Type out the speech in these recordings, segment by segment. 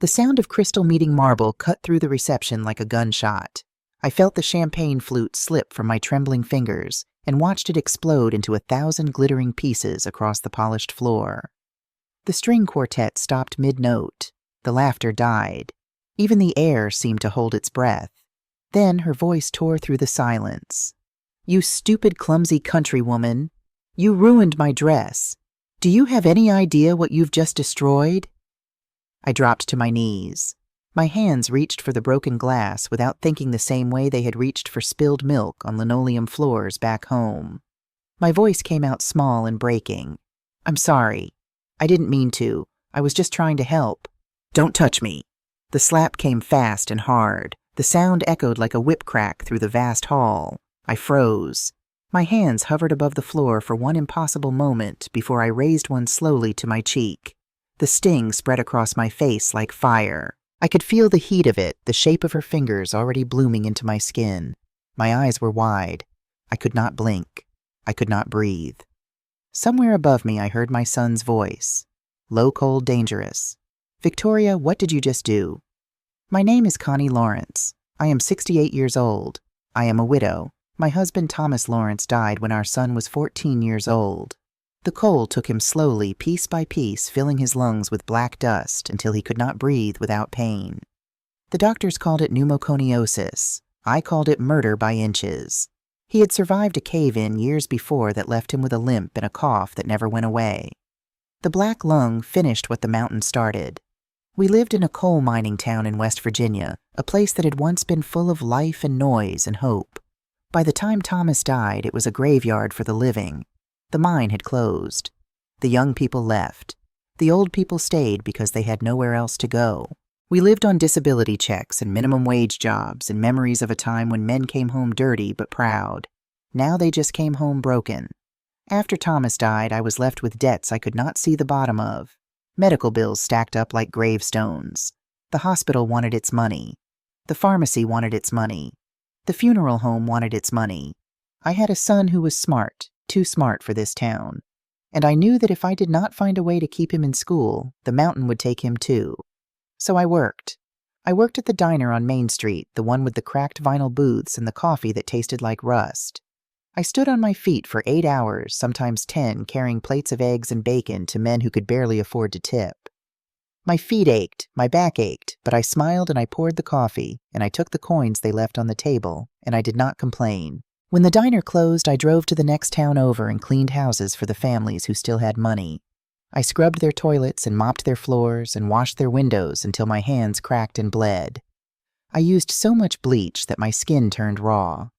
The sound of crystal meeting marble cut through the reception like a gunshot. I felt the champagne flute slip from my trembling fingers and watched it explode into 1,000 glittering pieces across the polished floor. The string quartet stopped mid-note. The laughter died. Even the air seemed to hold its breath. Then her voice tore through the silence. "You stupid, clumsy countrywoman! You ruined my dress. Do you have any idea what you've just destroyed?" I dropped to my knees. My hands reached for the broken glass without thinking the same way they had reached for spilled milk on linoleum floors back home. My voice came out small and breaking. "I'm sorry. I didn't mean to. I was just trying to help. Don't touch me." The slap came fast and hard. The sound echoed like a whip crack through the vast hall. I froze. My hands hovered above the floor for one impossible moment before I raised one slowly to my cheek. The sting spread across my face like fire. I could feel the heat of it, the shape of her fingers already blooming into my skin. My eyes were wide. I could not blink. I could not breathe. Somewhere above me I heard my son's voice. Low, cold, dangerous. "Victoria, what did you just do?" "My name is Connie Lawrence. I am 68 years old. I am a widow. My husband Thomas Lawrence died when our son was 14 years old. The coal took him slowly, piece by piece, filling his lungs with black dust until he could not breathe without pain. The doctors called it pneumoconiosis. I called it murder by inches. He had survived a cave-in years before that left him with a limp and a cough that never went away. The black lung finished what the mountain started. We lived in a coal mining town in West Virginia, a place that had once been full of life and noise and hope. By the time Thomas died, it was a graveyard for the living. The mine had closed. The young people left. The old people stayed because they had nowhere else to go. We lived on disability checks and minimum wage jobs and memories of a time when men came home dirty but proud. Now they just came home broken. After Thomas died, I was left with debts I could not see the bottom of. Medical bills stacked up like gravestones. The hospital wanted its money. The pharmacy wanted its money. The funeral home wanted its money. I had a son who was smart, too smart for this town. And I knew that if I did not find a way to keep him in school, the mountain would take him too. So I worked. I worked at the diner on Main Street, the one with the cracked vinyl booths and the coffee that tasted like rust. I stood on my feet for 8 hours, sometimes 10, carrying plates of eggs and bacon to men who could barely afford to tip. My feet ached, my back ached, but I smiled and I poured the coffee, and I took the coins they left on the table, and I did not complain. When the diner closed, I drove to the next town over and cleaned houses for the families who still had money. I scrubbed their toilets and mopped their floors and washed their windows until my hands cracked and bled. I used so much bleach that my skin turned raw.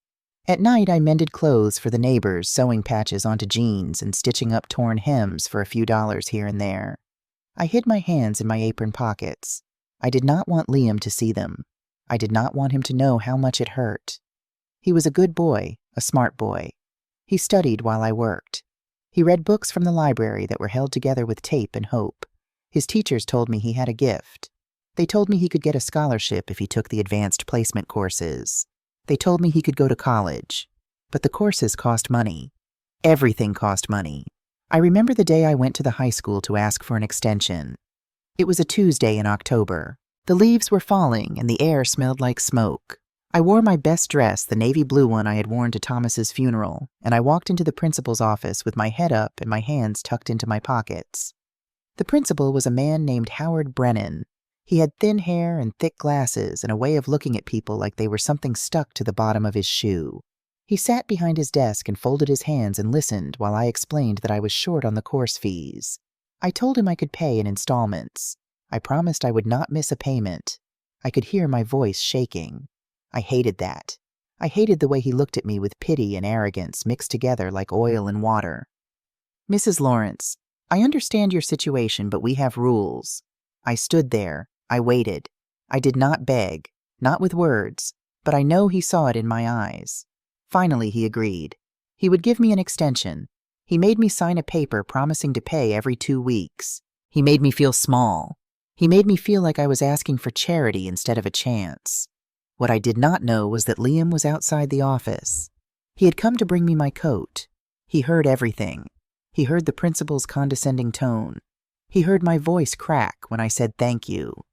At night, I mended clothes for the neighbors, sewing patches onto jeans and stitching up torn hems for a few dollars here and there. I hid my hands in my apron pockets. I did not want Liam to see them. I did not want him to know how much it hurt. He was a good boy, a smart boy. He studied while I worked. He read books from the library that were held together with tape and hope. His teachers told me he had a gift. They told me he could get a scholarship if he took the advanced placement courses. They told me he could go to college. But the courses cost money. Everything cost money. I remember the day I went to the high school to ask for an extension. It was a Tuesday in October. The leaves were falling and the air smelled like smoke. I wore my best dress, the navy blue one I had worn to Thomas's funeral, and I walked into the principal's office with my head up and my hands tucked into my pockets. The principal was a man named Howard Brennan. He had thin hair and thick glasses and a way of looking at people like they were something stuck to the bottom of his shoe. He sat behind his desk and folded his hands and listened while I explained that I was short on the course fees. I told him I could pay in installments. I promised I would not miss a payment. I could hear my voice shaking. I hated that. I hated the way he looked at me with pity and arrogance mixed together like oil and water. "Mrs. Lawrence, I understand your situation, but we have rules." I stood there. I waited. I did not beg, not with words, but I know he saw it in my eyes. Finally, he agreed. He would give me an extension. He made me sign a paper promising to pay every 2 weeks. He made me feel small. He made me feel like I was asking for charity instead of a chance. What I did not know was that Liam was outside the office. He had come to bring me my coat. He heard everything. He heard the principal's condescending tone. He heard my voice crack when I said thank you.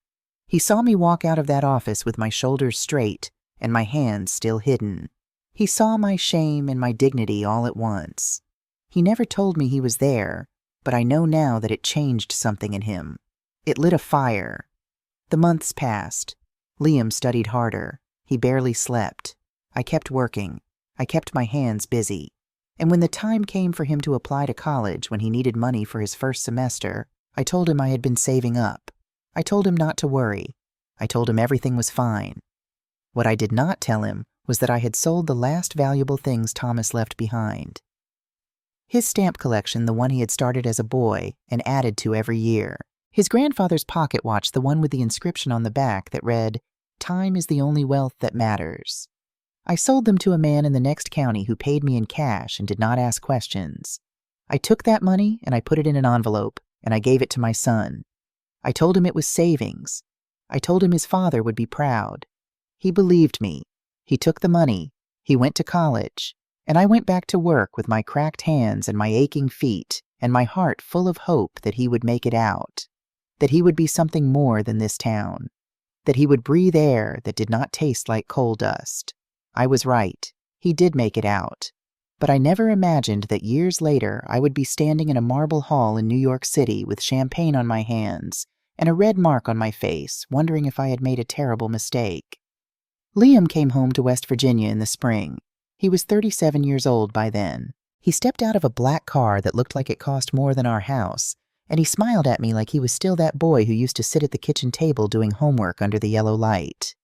He saw me walk out of that office with my shoulders straight and my hands still hidden. He saw my shame and my dignity all at once. He never told me he was there, but I know now that it changed something in him. It lit a fire. The months passed. Liam studied harder. He barely slept. I kept working. I kept my hands busy. And when the time came for him to apply to college when he needed money for his first semester, I told him I had been saving up. I told him not to worry. I told him everything was fine. What I did not tell him was that I had sold the last valuable things Thomas left behind. His stamp collection, the one he had started as a boy and added to every year. His grandfather's pocket watch, the one with the inscription on the back that read, "Time is the only wealth that matters." I sold them to a man in the next county who paid me in cash and did not ask questions. I took that money and I put it in an envelope and I gave it to my son. I told him it was savings. I told him his father would be proud. He believed me. He took the money. He went to college. And I went back to work with my cracked hands and my aching feet and my heart full of hope that he would make it out, that he would be something more than this town, that he would breathe air that did not taste like coal dust. I was right. He did make it out. But I never imagined that years later I would be standing in a marble hall in New York City with champagne on my hands and a red mark on my face, wondering if I had made a terrible mistake. Liam came home to West Virginia in the spring. He was 37 years old by then. He stepped out of a black car that looked like it cost more than our house, and he smiled at me like he was still that boy who used to sit at the kitchen table doing homework under the yellow light.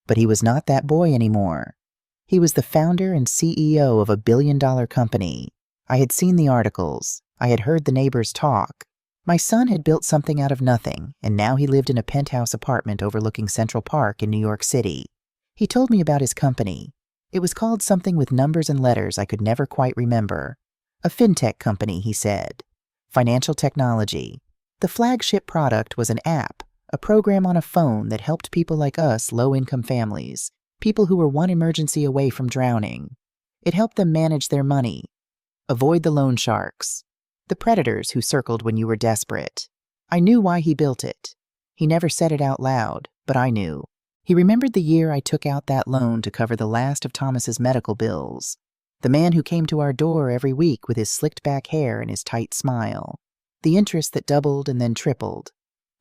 But he was not that boy anymore. He was the founder and CEO of a billion-dollar company. I had seen the articles. I had heard the neighbors talk. My son had built something out of nothing, and now he lived in a penthouse apartment overlooking Central Park in New York City. He told me about his company. It was called something with numbers and letters I could never quite remember. A fintech company, he said. Financial technology. The flagship product was an app, a program on a phone that helped people like us, low-income families, people who were one emergency away from drowning. It helped them manage their money, avoid the loan sharks, the predators who circled when you were desperate. I knew why he built it. He never said it out loud, but I knew. He remembered the year I took out that loan to cover the last of Thomas's medical bills. The man who came to our door every week with his slicked back hair and his tight smile. The interest that doubled and then tripled.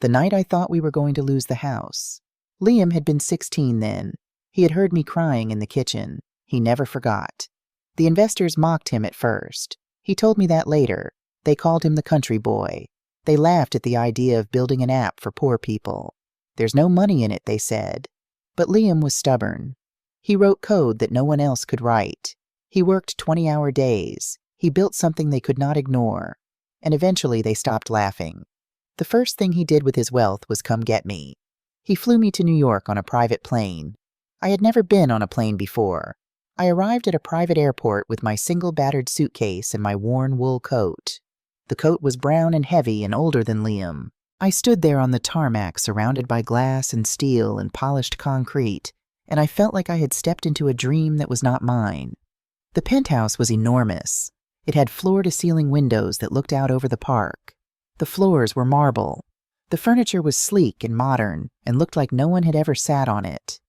The night I thought we were going to lose the house. Liam had been 16 then. He had heard me crying in the kitchen. He never forgot. The investors mocked him at first. He told me that later. They called him the country boy. They laughed at the idea of building an app for poor people. There's no money in it, they said. But Liam was stubborn. He wrote code that no one else could write. He worked 20-hour days. He built something they could not ignore. And eventually they stopped laughing. The first thing he did with his wealth was come get me. He flew me to New York on a private plane. I had never been on a plane before. I arrived at a private airport with my single battered suitcase and my worn wool coat. The coat was brown and heavy and older than Liam. I stood there on the tarmac surrounded by glass and steel and polished concrete, and I felt like I had stepped into a dream that was not mine. The penthouse was enormous. It had floor-to-ceiling windows that looked out over the park. The floors were marble. The furniture was sleek and modern and looked like no one had ever sat on it.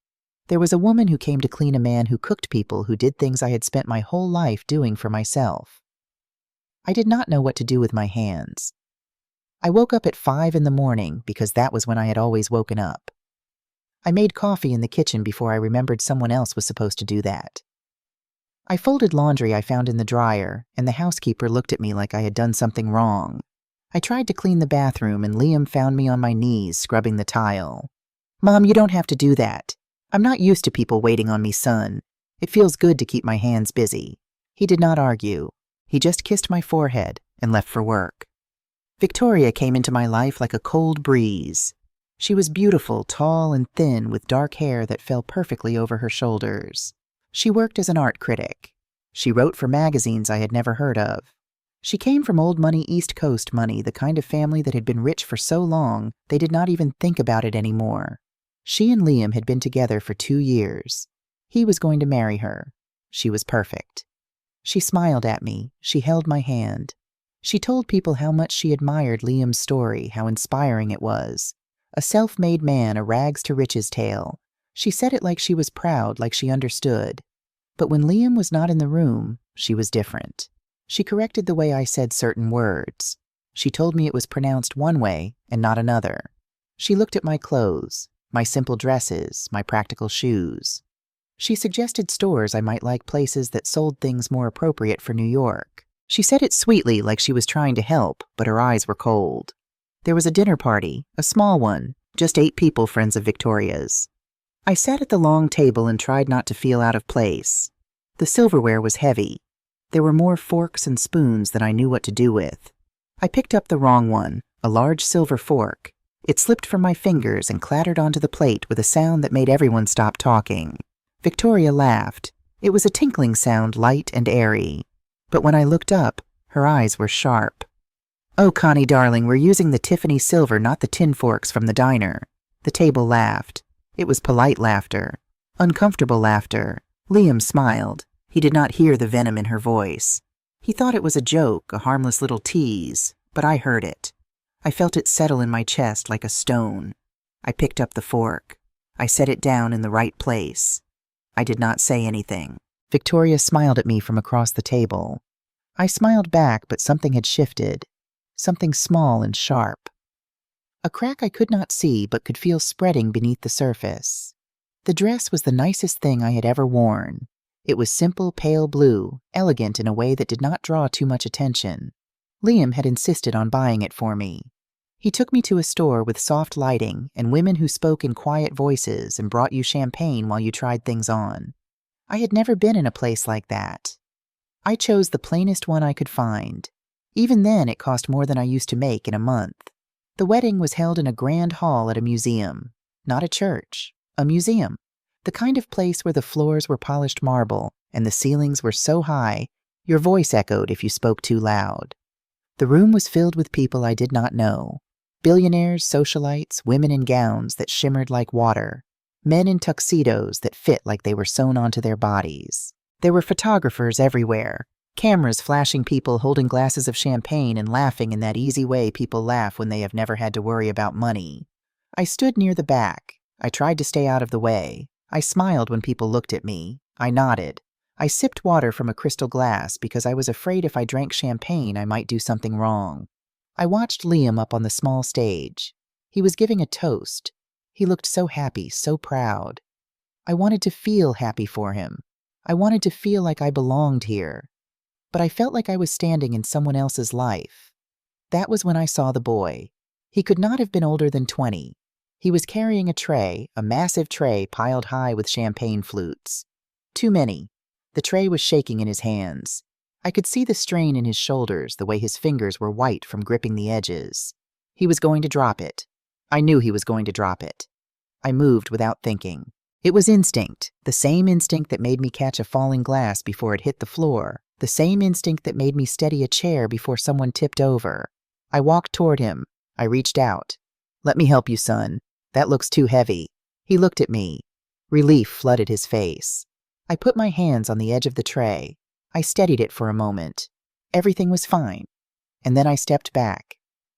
There was a woman who came to clean a man who cooked people who did things I had spent my whole life doing for myself. I did not know what to do with my hands. I woke up at 5 in the morning because that was when I had always woken up. I made coffee in the kitchen before I remembered someone else was supposed to do that. I folded laundry I found in the dryer, and the housekeeper looked at me like I had done something wrong. I tried to clean the bathroom, and Liam found me on my knees scrubbing the tile. "Mom, you don't have to do that. I'm not used to people waiting on me, son. It feels good to keep my hands busy." He did not argue. He just kissed my forehead and left for work. Victoria came into my life like a cold breeze. She was beautiful, tall, and thin with dark hair that fell perfectly over her shoulders. She worked as an art critic. She wrote for magazines I had never heard of. She came from old money, East Coast money, the kind of family that had been rich for so long they did not even think about it anymore. She and Liam had been together for 2 years. He was going to marry her. She was perfect. She smiled at me. She held my hand. She told people how much she admired Liam's story, how inspiring it was. A self-made man, a rags-to-riches tale. She said it like she was proud, like she understood. But when Liam was not in the room, she was different. She corrected the way I said certain words. She told me it was pronounced one way and not another. She looked at my clothes, my simple dresses, my practical shoes. She suggested stores I might like, places that sold things more appropriate for New York. She said it sweetly, like she was trying to help, but her eyes were cold. There was a dinner party, a small one, just 8 people, friends of Victoria's. I sat at the long table and tried not to feel out of place. The silverware was heavy. There were more forks and spoons than I knew what to do with. I picked up the wrong one, a large silver fork. It slipped from my fingers and clattered onto the plate with a sound that made everyone stop talking. Victoria laughed. It was a tinkling sound, light and airy. But when I looked up, her eyes were sharp. "Oh, Connie, darling, we're using the Tiffany silver, not the tin forks from the diner." The table laughed. It was polite laughter, uncomfortable laughter. Liam smiled. He did not hear the venom in her voice. He thought it was a joke, a harmless little tease, but I heard it. I felt it settle in my chest like a stone. I picked up the fork. I set it down in the right place. I did not say anything. Victoria smiled at me from across the table. I smiled back, but something had shifted. Something small and sharp. A crack I could not see but could feel spreading beneath the surface. The dress was the nicest thing I had ever worn. It was simple, pale blue, elegant in a way that did not draw too much attention. Liam had insisted on buying it for me. He took me to a store with soft lighting and women who spoke in quiet voices and brought you champagne while you tried things on. I had never been in a place like that. I chose the plainest one I could find. Even then, it cost more than I used to make in a month. The wedding was held in a grand hall at a museum. Not a church, a museum. The kind of place where the floors were polished marble and the ceilings were so high, your voice echoed if you spoke too loud. The room was filled with people I did not know. Billionaires, socialites, women in gowns that shimmered like water. Men in tuxedos that fit like they were sewn onto their bodies. There were photographers everywhere. Cameras flashing people holding glasses of champagne and laughing in that easy way people laugh when they have never had to worry about money. I stood near the back. I tried to stay out of the way. I smiled when people looked at me. I nodded. I sipped water from a crystal glass because I was afraid if I drank champagne I might do something wrong. I watched Liam up on the small stage. He was giving a toast. He looked so happy, so proud. I wanted to feel happy for him. I wanted to feel like I belonged here. But I felt like I was standing in someone else's life. That was when I saw the boy. He could not have been older than 20. He was carrying a tray, a massive tray piled high with champagne flutes. Too many. The tray was shaking in his hands. I could see the strain in his shoulders, the way his fingers were white from gripping the edges. He was going to drop it. I knew he was going to drop it. I moved without thinking. It was instinct, the same instinct that made me catch a falling glass before it hit the floor, the same instinct that made me steady a chair before someone tipped over. I walked toward him. I reached out. "Let me help you, son. That looks too heavy." He looked at me. Relief flooded his face. I put my hands on the edge of the tray. I steadied it for a moment. Everything was fine. And then I stepped back.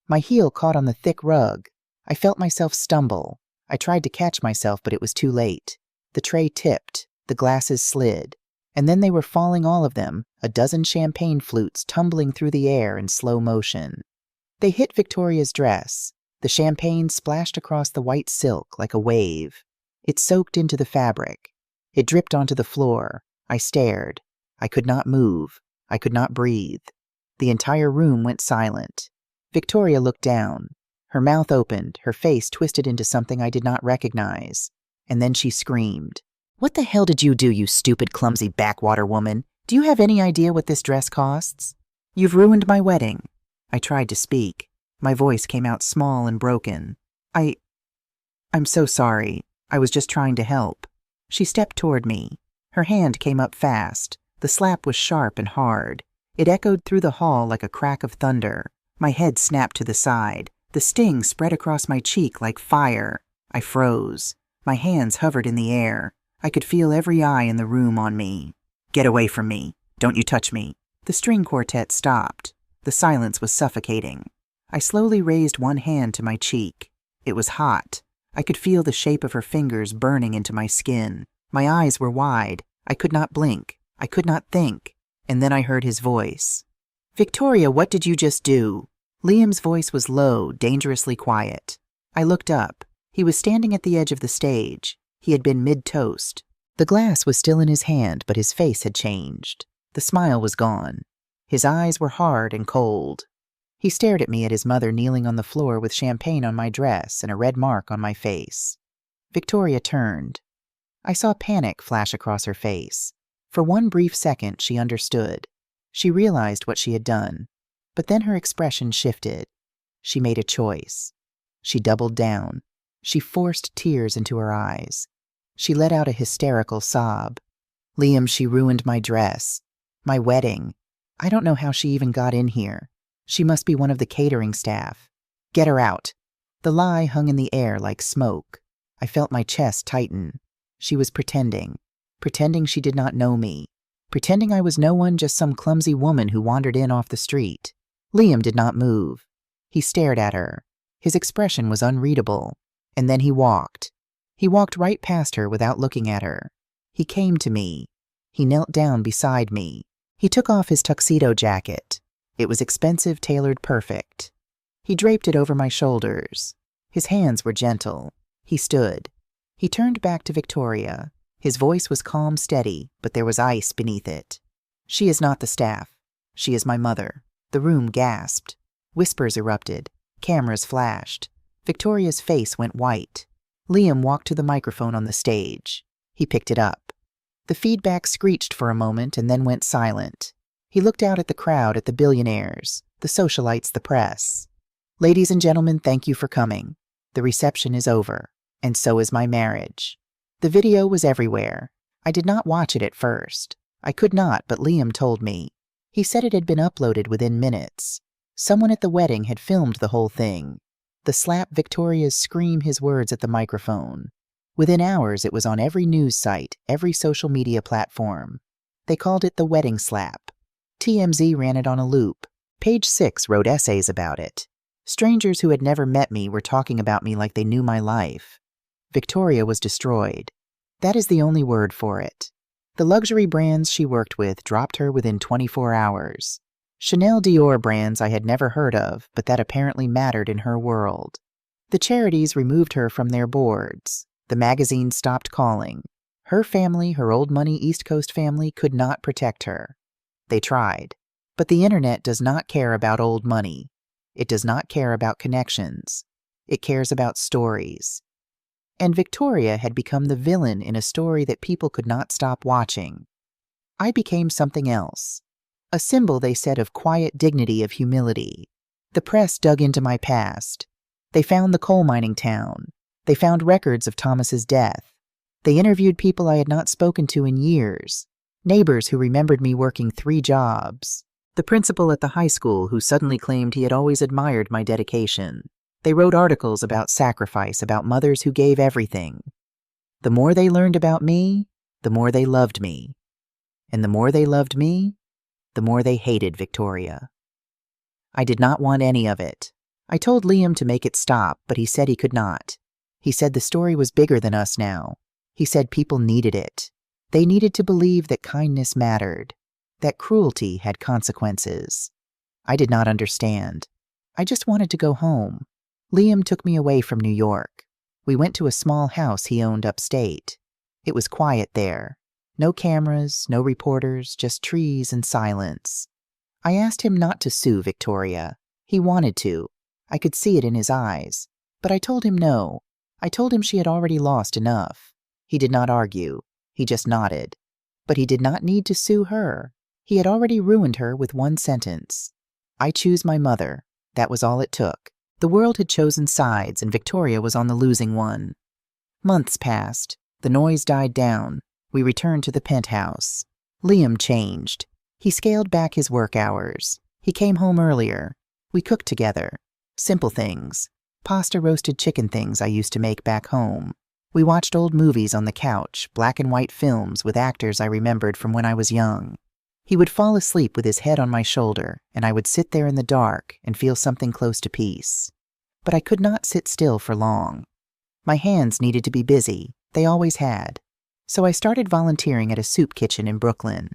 My heel caught on the thick rug. I felt myself stumble. I tried to catch myself, but it was too late. The tray tipped. The glasses slid. And then they were falling, all of them, a dozen champagne flutes tumbling through the air in slow motion. They hit Victoria's dress. The champagne splashed across the white silk like a wave. It soaked into the fabric. It dripped onto the floor. I stared. I could not move. I could not breathe. The entire room went silent. Victoria looked down. Her mouth opened, her face twisted into something I did not recognize. And then she screamed. "What the hell did you do, you stupid, clumsy backwater woman? Do you have any idea what this dress costs? You've ruined my wedding." I tried to speak. My voice came out small and broken. I'm so sorry. I was just trying to help." She stepped toward me. Her hand came up fast. The slap was sharp and hard. It echoed through the hall like a crack of thunder. My head snapped to the side. The sting spread across my cheek like fire. I froze. My hands hovered in the air. I could feel every eye in the room on me. "Get away from me. Don't you touch me." The string quartet stopped. The silence was suffocating. I slowly raised one hand to my cheek. It was hot. I could feel the shape of her fingers burning into my skin. My eyes were wide. I could not blink. I could not think. And then I heard his voice. "Victoria, what did you just do?" Liam's voice was low, dangerously quiet. I looked up. He was standing at the edge of the stage. He had been mid-toast. The glass was still in his hand, but his face had changed. The smile was gone. His eyes were hard and cold. He stared at me at his mother kneeling on the floor with champagne on my dress and a red mark on my face. Victoria turned. I saw panic flash across her face. For one brief second, she understood. She realized what she had done. But then her expression shifted. She made a choice. She doubled down. She forced tears into her eyes. She let out a hysterical sob. "Liam, she ruined my dress. My wedding. I don't know how she even got in here. She must be one of the catering staff. Get her out." The lie hung in the air like smoke. I felt my chest tighten. She was pretending. Pretending she did not know me. Pretending I was no one, just some clumsy woman who wandered in off the street. Liam did not move. He stared at her. His expression was unreadable. And then he walked. He walked right past her without looking at her. He came to me. He knelt down beside me. He took off his tuxedo jacket. It was expensive, tailored perfect. He draped it over my shoulders. His hands were gentle. He stood. He turned back to Victoria. His voice was calm, steady, but there was ice beneath it. "She is not the staff. She is my mother." The room gasped. Whispers erupted. Cameras flashed. Victoria's face went white. Liam walked to the microphone on the stage. He picked it up. The feedback screeched for a moment and then went silent. He looked out at the crowd, at the billionaires, the socialites, the press. "Ladies and gentlemen, thank you for coming. The reception is over, and so is my marriage." The video was everywhere. I did not watch it at first. I could not, but Liam told me. He said it had been uploaded within minutes. Someone at the wedding had filmed the whole thing. The slap Victoria's scream his words at the microphone. Within hours, it was on every news site, every social media platform. They called it the wedding slap. TMZ ran it on a loop. Page 6 wrote essays about it. Strangers who had never met me were talking about me like they knew my life. Victoria was destroyed. That is the only word for it. The luxury brands she worked with dropped her within 24 hours. Chanel Dior brands I had never heard of, but that apparently mattered in her world. The charities removed her from their boards. The magazines stopped calling. Her family, her old money East Coast family, could not protect her. They tried. But the internet does not care about old money. It does not care about connections. It cares about stories. And Victoria had become the villain in a story that people could not stop watching. I became something else. A symbol, they said, of quiet dignity, of humility. The press dug into my past. They found the coal mining town. They found records of Thomas's death. They interviewed people I had not spoken to in years. Neighbors who remembered me working 3 jobs. The principal at the high school who suddenly claimed he had always admired my dedication. They wrote articles about sacrifice, about mothers who gave everything. The more they learned about me, the more they loved me. And the more they loved me, the more they hated Victoria. I did not want any of it. I told Liam to make it stop, but he said he could not. He said the story was bigger than us now. He said people needed it. They needed to believe that kindness mattered, that cruelty had consequences. I did not understand. I just wanted to go home. Liam took me away from New York. We went to a small house he owned upstate. It was quiet there. No cameras, no reporters, just trees and silence. I asked him not to sue Victoria. He wanted to. I could see it in his eyes. But I told him no. I told him she had already lost enough. He did not argue. He just nodded. But he did not need to sue her. He had already ruined her with one sentence. "I choose my mother." That was all it took. The world had chosen sides, and Victoria was on the losing one. Months passed. The noise died down. We returned to the penthouse. Liam changed. He scaled back his work hours. He came home earlier. We cooked together. Simple things. Pasta roasted chicken things I used to make back home. We watched old movies on the couch, black and white films with actors I remembered from when I was young. He would fall asleep with his head on my shoulder, and I would sit there in the dark and feel something close to peace. but I could not sit still for long. My hands needed to be busy, they always had. So I started volunteering at a soup kitchen in Brooklyn.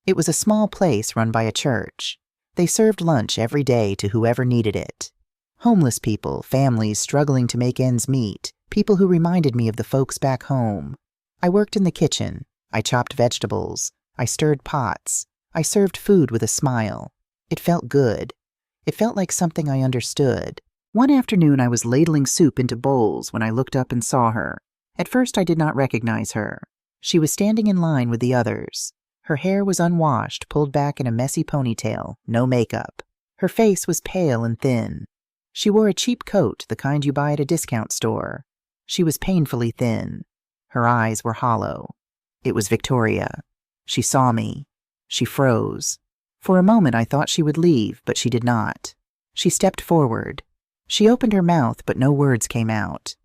It was a small place run by a church. They served lunch every day to whoever needed it. Homeless people, families struggling to make ends meet, people who reminded me of the folks back home. I worked in the kitchen. I chopped vegetables. I stirred pots. I served food with a smile. It felt good. It felt like something I understood. One afternoon I was ladling soup into bowls when I looked up and saw her. At first I did not recognize her. She was standing in line with the others. Her hair was unwashed, pulled back in a messy ponytail, no makeup. Her face was pale and thin. She wore a cheap coat, the kind you buy at a discount store. She was painfully thin. Her eyes were hollow. It was Victoria. She saw me. She froze. For a moment I thought she would leave, but she did not. She stepped forward. She opened her mouth, but no words came out.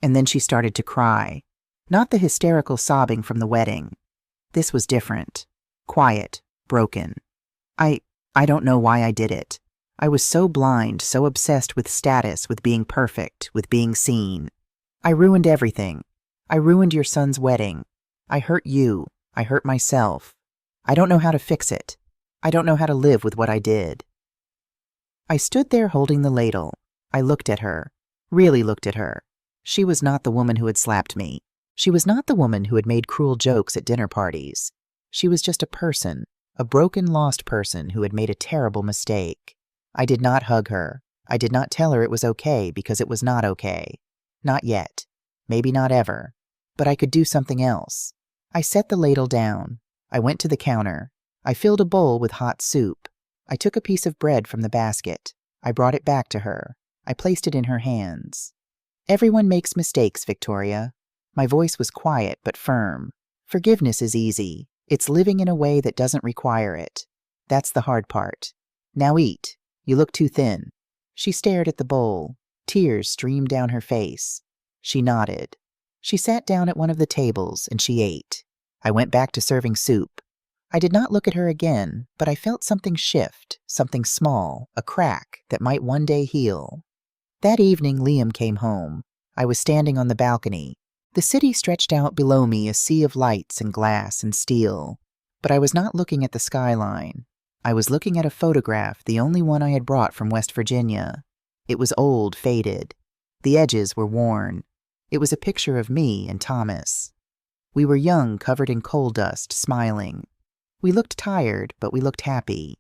And then she started to cry. Not the hysterical sobbing from the wedding. This was different. Quiet. Broken. I don't know why I did it. I was so blind, so obsessed with status, with being perfect, with being seen. I ruined everything. I ruined your son's wedding. I hurt you. I hurt myself. I don't know how to fix it. I don't know how to live with what I did. I stood there holding the ladle. I looked at her. Really looked at her. She was not the woman who had slapped me. She was not the woman who had made cruel jokes at dinner parties. She was just a person, a broken, lost person who had made a terrible mistake. I did not hug her. I did not tell her it was okay because it was not okay. Not yet. Maybe not ever. But I could do something else. I set the ladle down. I went to the counter. I filled a bowl with hot soup. I took a piece of bread from the basket. I brought it back to her. I placed it in her hands. Everyone makes mistakes, Victoria. My voice was quiet but firm. Forgiveness is easy. It's living in a way that doesn't require it. That's the hard part. Now eat. You look too thin. She stared at the bowl. Tears streamed down her face. She nodded. She sat down at one of the tables and she ate. I went back to serving soup. I did not look at her again, but I felt something shift, something small, a crack that might one day heal. That evening, Liam came home. I was standing on the balcony. The city stretched out below me, a sea of lights and glass and steel. But I was not looking at the skyline. I was looking at a photograph, the only one I had brought from West Virginia. It was old, faded. The edges were worn. It was a picture of me and Thomas. We were young, covered in coal dust, smiling. We looked tired, but we looked happy.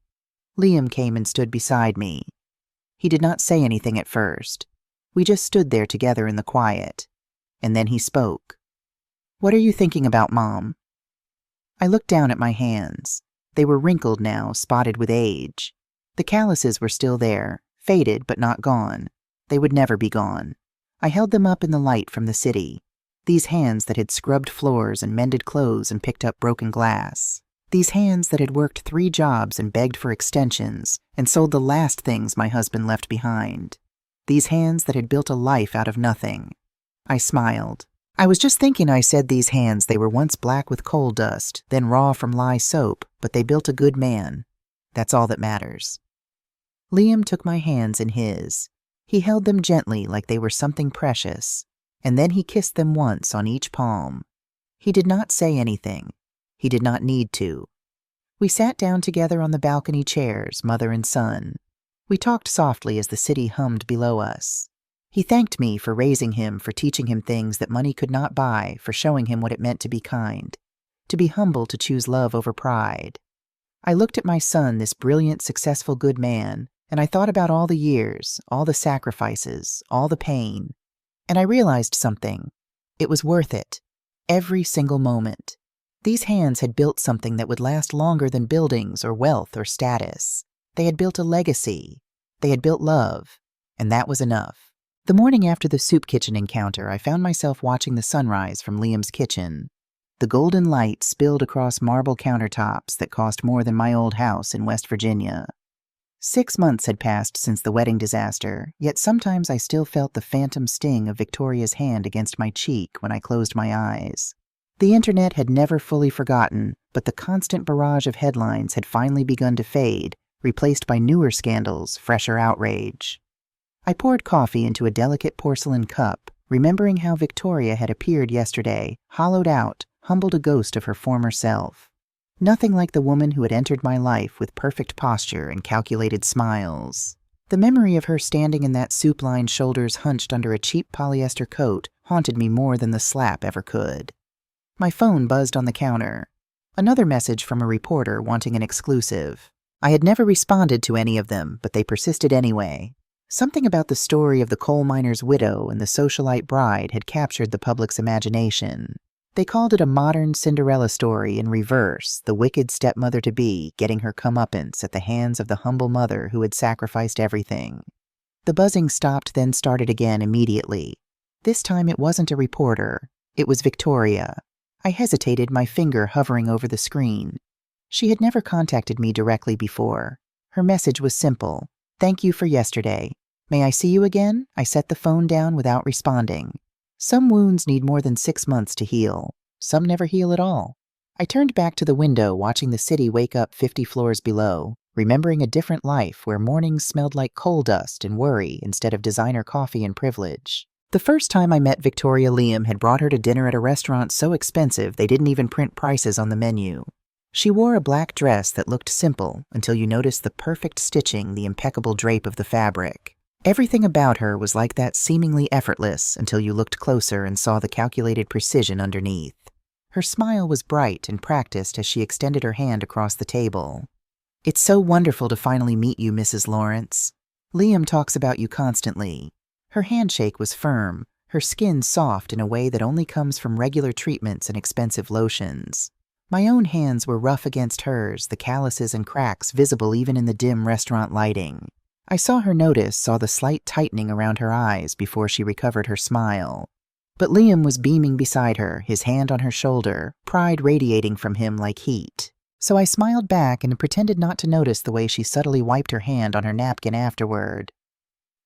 Liam came and stood beside me. He did not say anything at first. We just stood there together in the quiet. And then he spoke. "What are you thinking about, Mom?" I looked down at my hands. They were wrinkled now, spotted with age. The calluses were still there, faded but not gone. They would never be gone. I held them up in the light from the city. These hands that had scrubbed floors and mended clothes and picked up broken glass. These hands that had worked 3 jobs and begged for extensions and sold the last things my husband left behind. These hands that had built a life out of nothing. I smiled. I was just thinking I said these hands, they were once black with coal dust, then raw from lye soap, but they built a good man. That's all that matters. Liam took my hands in his. He held them gently like they were something precious, and then he kissed them once on each palm. He did not say anything. He did not need to. We sat down together on the balcony chairs, mother and son. We talked softly as the city hummed below us. He thanked me for raising him, for teaching him things that money could not buy, for showing him what it meant to be kind, to be humble, to choose love over pride. I looked at my son, this brilliant, successful, good man, and I thought about all the years, all the sacrifices, all the pain, and I realized something. It was worth it. Every single moment. These hands had built something that would last longer than buildings or wealth or status. They had built a legacy. They had built love, and that was enough. The morning after the soup kitchen encounter, I found myself watching the sunrise from Liam's kitchen. The golden light spilled across marble countertops that cost more than my old house in West Virginia. 6 months had passed since the wedding disaster, yet sometimes I still felt the phantom sting of Victoria's hand against my cheek when I closed my eyes. The internet had never fully forgotten, but the constant barrage of headlines had finally begun to fade, replaced by newer scandals, fresher outrage. I poured coffee into a delicate porcelain cup, remembering how Victoria had appeared yesterday, hollowed out, humbled, a ghost of her former self. Nothing like the woman who had entered my life with perfect posture and calculated smiles. The memory of her standing in that soup-lined, shoulders hunched under a cheap polyester coat haunted me more than the slap ever could. My phone buzzed on the counter. Another message from a reporter wanting an exclusive. I had never responded to any of them, but they persisted anyway. Something about the story of the coal miner's widow and the socialite bride had captured the public's imagination. They called it a modern Cinderella story in reverse, the wicked stepmother-to-be getting her comeuppance at the hands of the humble mother who had sacrificed everything. The buzzing stopped, then started again immediately. This time it wasn't a reporter. It was Victoria. I hesitated, my finger hovering over the screen. She had never contacted me directly before. Her message was simple. "Thank you for yesterday. May I see you again?" I set the phone down without responding. Some wounds need more than 6 months to heal. Some never heal at all. I turned back to the window, watching the city wake up 50 floors below, remembering a different life where mornings smelled like coal dust and worry instead of designer coffee and privilege. The first time I met Victoria, Liam had brought her to dinner at a restaurant so expensive they didn't even print prices on the menu. She wore a black dress that looked simple until you noticed the perfect stitching, the impeccable drape of the fabric. Everything about her was like that, seemingly effortless until you looked closer and saw the calculated precision underneath. Her smile was bright and practiced as she extended her hand across the table. "It's so wonderful to finally meet you, Mrs. Lawrence. Liam talks about you constantly." Her handshake was firm, her skin soft in a way that only comes from regular treatments and expensive lotions. My own hands were rough against hers, the calluses and cracks visible even in the dim restaurant lighting. I saw her notice, saw the slight tightening around her eyes before she recovered her smile. But Liam was beaming beside her, his hand on her shoulder, pride radiating from him like heat. So I smiled back and pretended not to notice the way she subtly wiped her hand on her napkin afterward.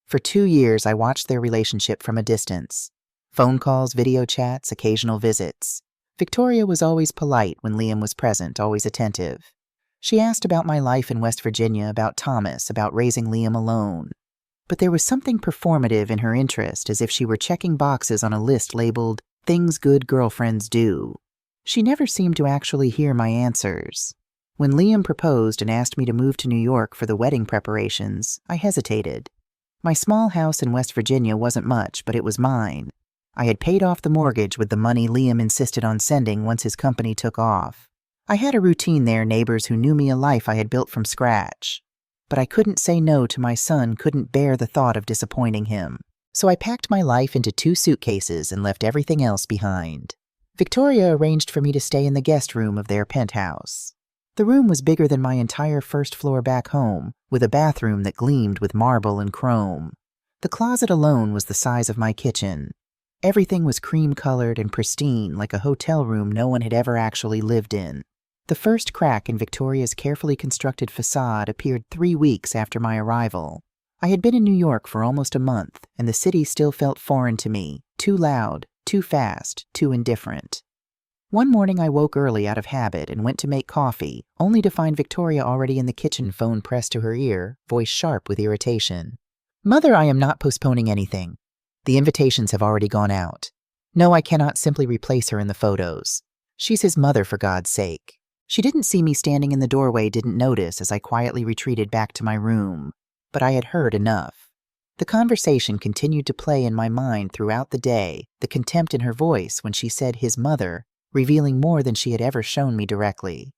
For 2 years, I watched their relationship from a distance. Phone calls, video chats, occasional visits. Victoria was always polite when Liam was present, always attentive. She asked about my life in West Virginia, about Thomas, about raising Liam alone. But there was something performative in her interest, as if she were checking boxes on a list labeled, "Things Good Girlfriends Do." She never seemed to actually hear my answers. When Liam proposed and asked me to move to New York for the wedding preparations, I hesitated. My small house in West Virginia wasn't much, but it was mine. I had paid off the mortgage with the money Liam insisted on sending once his company took off. I had a routine there, neighbors who knew me, a life I had built from scratch. But I couldn't say no to my son, couldn't bear the thought of disappointing him. So I packed my life into 2 suitcases and left everything else behind. Victoria arranged for me to stay in the guest room of their penthouse. The room was bigger than my entire first floor back home, with a bathroom that gleamed with marble and chrome. The closet alone was the size of my kitchen. Everything was cream-colored and pristine, like a hotel room no one had ever actually lived in. The first crack in Victoria's carefully constructed facade appeared 3 weeks after my arrival. I had been in New York for almost a month, and the city still felt foreign to me, too loud, too fast, too indifferent. One morning I woke early out of habit and went to make coffee, only to find Victoria already in the kitchen, phone pressed to her ear, voice sharp with irritation. "Mother, I am not postponing anything. The invitations have already gone out. No, I cannot simply replace her in the photos. She's his mother, for God's sake." She didn't see me standing in the doorway, didn't notice as I quietly retreated back to my room. But I had heard enough. The conversation continued to play in my mind throughout the day, the contempt in her voice when she said his mother, revealing more than she had ever shown me directly.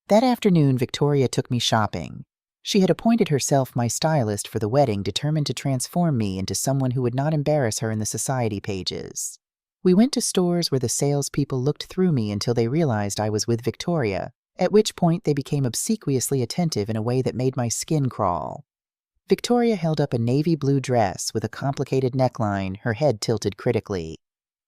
That afternoon, Victoria took me shopping. She had appointed herself my stylist for the wedding, determined to transform me into someone who would not embarrass her in the society pages. We went to stores where the salespeople looked through me until they realized I was with Victoria, at which point they became obsequiously attentive in a way that made my skin crawl. Victoria held up a navy blue dress with a complicated neckline, her head tilted critically.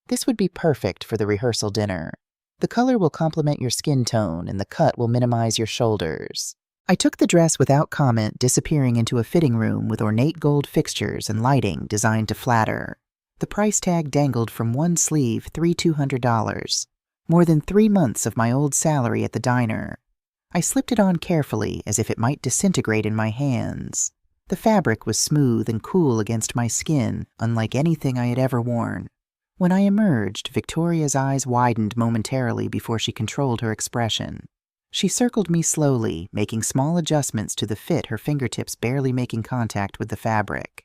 "This would be perfect for the rehearsal dinner. The color will complement your skin tone, and the cut will minimize your shoulders." I took the dress without comment, disappearing into a fitting room with ornate gold fixtures and lighting designed to flatter. The price tag dangled from one sleeve, $200. More than 3 months of my old salary at the diner. I slipped it on carefully, as if it might disintegrate in my hands. The fabric was smooth and cool against my skin, unlike anything I had ever worn. When I emerged, Victoria's eyes widened momentarily before she controlled her expression. She circled me slowly, making small adjustments to the fit, her fingertips barely making contact with the fabric.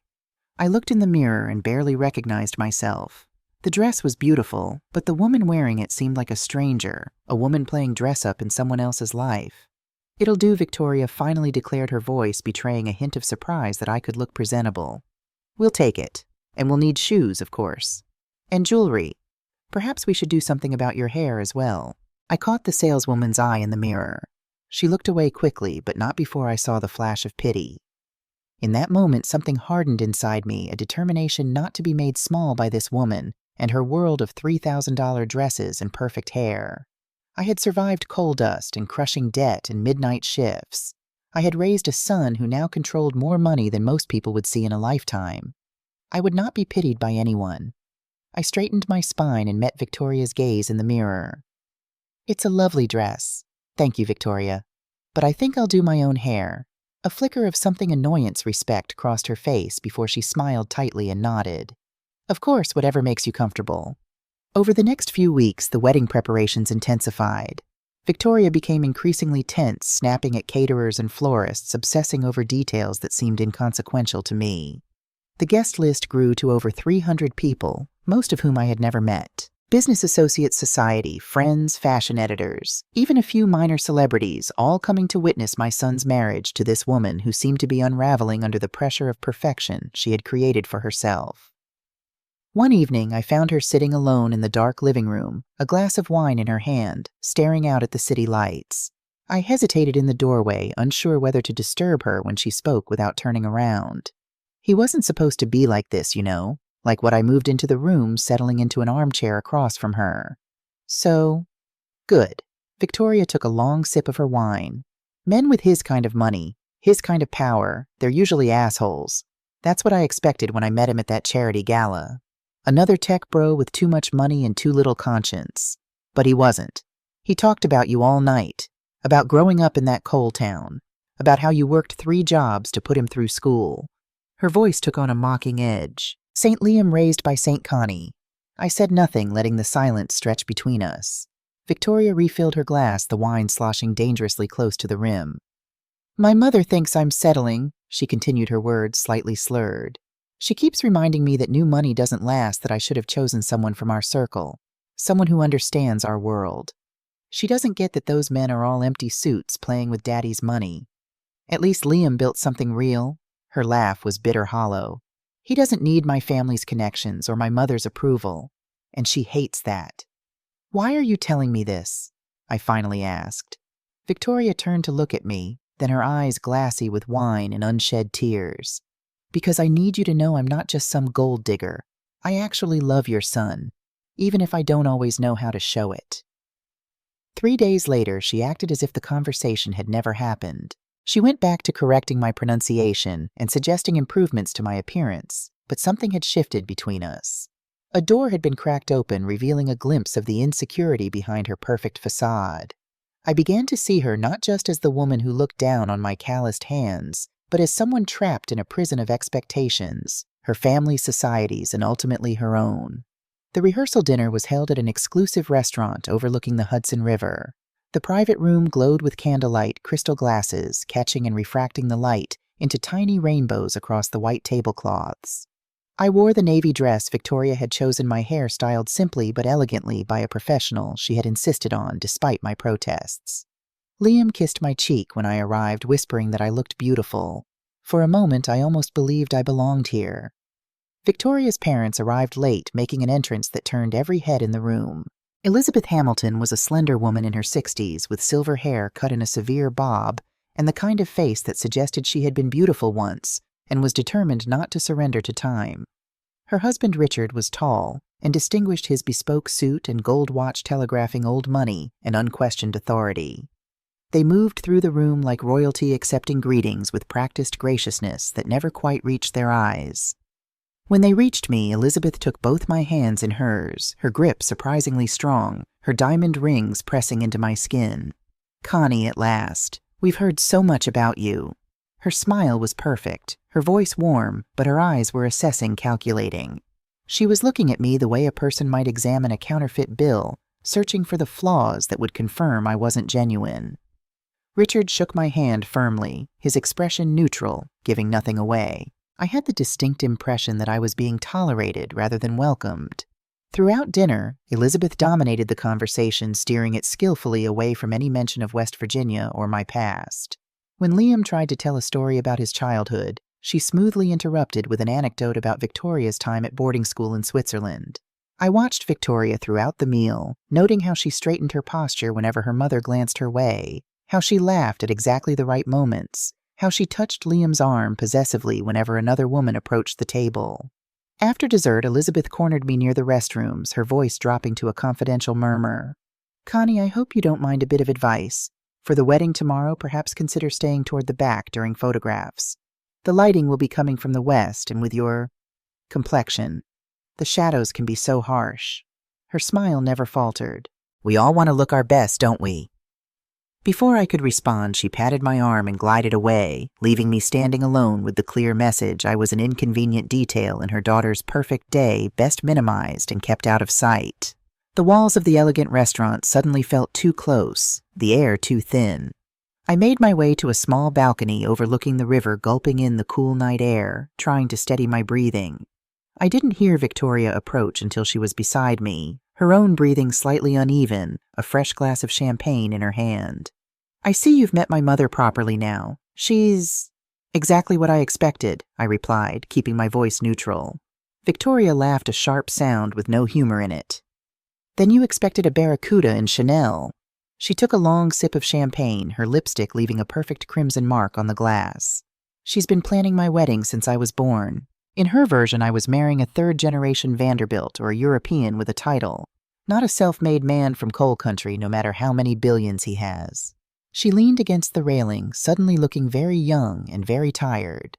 I looked in the mirror and barely recognized myself. The dress was beautiful, but the woman wearing it seemed like a stranger, a woman playing dress-up in someone else's life. "It'll do," Victoria finally declared, her voice betraying a hint of surprise that I could look presentable. "We'll take it. And we'll need shoes, of course. And jewelry. Perhaps we should do something about your hair as well." I caught the saleswoman's eye in the mirror. She looked away quickly, but not before I saw the flash of pity. In that moment, something hardened inside me, a determination not to be made small by this woman and her world of $3,000 dresses and perfect hair. I had survived coal dust and crushing debt and midnight shifts. I had raised a son who now controlled more money than most people would see in a lifetime. I would not be pitied by anyone. I straightened my spine and met Victoria's gaze in the mirror. "It's a lovely dress. Thank you, Victoria. But I think I'll do my own hair." A flicker of something annoyance respect crossed her face before she smiled tightly and nodded. "Of course, whatever makes you comfortable." Over the next few weeks, the wedding preparations intensified. Victoria became increasingly tense, snapping at caterers and florists, obsessing over details that seemed inconsequential to me. The guest list grew to over 300 people, most of whom I had never met. Business associates, society, friends, fashion editors, even a few minor celebrities, all coming to witness my son's marriage to this woman who seemed to be unraveling under the pressure of perfection she had created for herself. One evening, I found her sitting alone in the dark living room, a glass of wine in her hand, staring out at the city lights. I hesitated in the doorway, unsure whether to disturb her when she spoke without turning around. He wasn't supposed to be like this, you know, like what I moved into the room, settling into an armchair across from her. So, good. Victoria took a long sip of her wine. Men with his kind of money, his kind of power, they're usually assholes. That's what I expected when I met him at that charity gala. Another tech bro with too much money and too little conscience. But he wasn't. He talked about you all night, about growing up in that coal town, about how you worked 3 jobs to put him through school. Her voice took on a mocking edge. "St. Liam raised by St. Connie." I said nothing, letting the silence stretch between us. Victoria refilled her glass, the wine sloshing dangerously close to the rim. "My mother thinks I'm settling," she continued, her words slightly slurred. "She keeps reminding me that new money doesn't last, that I should have chosen someone from our circle, someone who understands our world. She doesn't get that those men are all empty suits playing with daddy's money. At least Liam built something real." Her laugh was bitter hollow. "He doesn't need my family's connections or my mother's approval, and she hates that." "Why are you telling me this?" I finally asked. Victoria turned to look at me, then her eyes glassy with wine and unshed tears. "Because I need you to know I'm not just some gold digger. I actually love your son, even if I don't always know how to show it." 3 days later, she acted as if the conversation had never happened. She went back to correcting my pronunciation and suggesting improvements to my appearance, but something had shifted between us. A door had been cracked open, revealing a glimpse of the insecurity behind her perfect facade. I began to see her not just as the woman who looked down on my calloused hands, but as someone trapped in a prison of expectations, her family's, society's, and ultimately her own. The rehearsal dinner was held at an exclusive restaurant overlooking the Hudson River. The private room glowed with candlelight, crystal glasses, catching and refracting the light into tiny rainbows across the white tablecloths. I wore the navy dress Victoria had chosen, my hair styled simply but elegantly by a professional she had insisted on despite my protests. Liam kissed my cheek when I arrived, whispering that I looked beautiful. For a moment, I almost believed I belonged here. Victoria's parents arrived late, making an entrance that turned every head in the room. Elizabeth Hamilton was a slender woman in her 60s, with silver hair cut in a severe bob, and the kind of face that suggested she had been beautiful once and was determined not to surrender to time. Her husband Richard was tall and distinguished his bespoke suit and gold watch telegraphing old money and unquestioned authority. They moved through the room like royalty, accepting greetings with practiced graciousness that never quite reached their eyes. When they reached me, Elizabeth took both my hands in hers, her grip surprisingly strong, her diamond rings pressing into my skin. "Connie, at last. We've heard so much about you." Her smile was perfect, her voice warm, but her eyes were assessing, calculating. She was looking at me the way a person might examine a counterfeit bill, searching for the flaws that would confirm I wasn't genuine. Richard shook my hand firmly, his expression neutral, giving nothing away. I had the distinct impression that I was being tolerated rather than welcomed. Throughout dinner, Elizabeth dominated the conversation, steering it skillfully away from any mention of West Virginia or my past. When Liam tried to tell a story about his childhood, she smoothly interrupted with an anecdote about Victoria's time at boarding school in Switzerland. I watched Victoria throughout the meal, noting how she straightened her posture whenever her mother glanced her way, how she laughed at exactly the right moments, how she touched Liam's arm possessively whenever another woman approached the table. After dessert, Elizabeth cornered me near the restrooms, her voice dropping to a confidential murmur. "Connie, I hope you don't mind a bit of advice. For the wedding tomorrow, perhaps consider staying toward the back during photographs. The lighting will be coming from the west, and with your complexion, the shadows can be so harsh." Her smile never faltered. "We all want to look our best, don't we?" Before I could respond, she patted my arm and glided away, leaving me standing alone with the clear message I was an inconvenient detail in her daughter's perfect day, best minimized and kept out of sight. The walls of the elegant restaurant suddenly felt too close, the air too thin. I made my way to a small balcony overlooking the river, gulping in the cool night air, trying to steady my breathing. I didn't hear Victoria approach until she was beside me, her own breathing slightly uneven, a fresh glass of champagne in her hand. "I see you've met my mother properly now. She's exactly what I expected," I replied, keeping my voice neutral. Victoria laughed a sharp sound with no humor in it. "Then you expected a barracuda in Chanel." She took a long sip of champagne, her lipstick leaving a perfect crimson mark on the glass. "She's been planning my wedding since I was born. In her version, I was marrying a third-generation Vanderbilt or a European with a title, not a self-made man from coal country, no matter how many billions he has." She leaned against the railing, suddenly looking very young and very tired.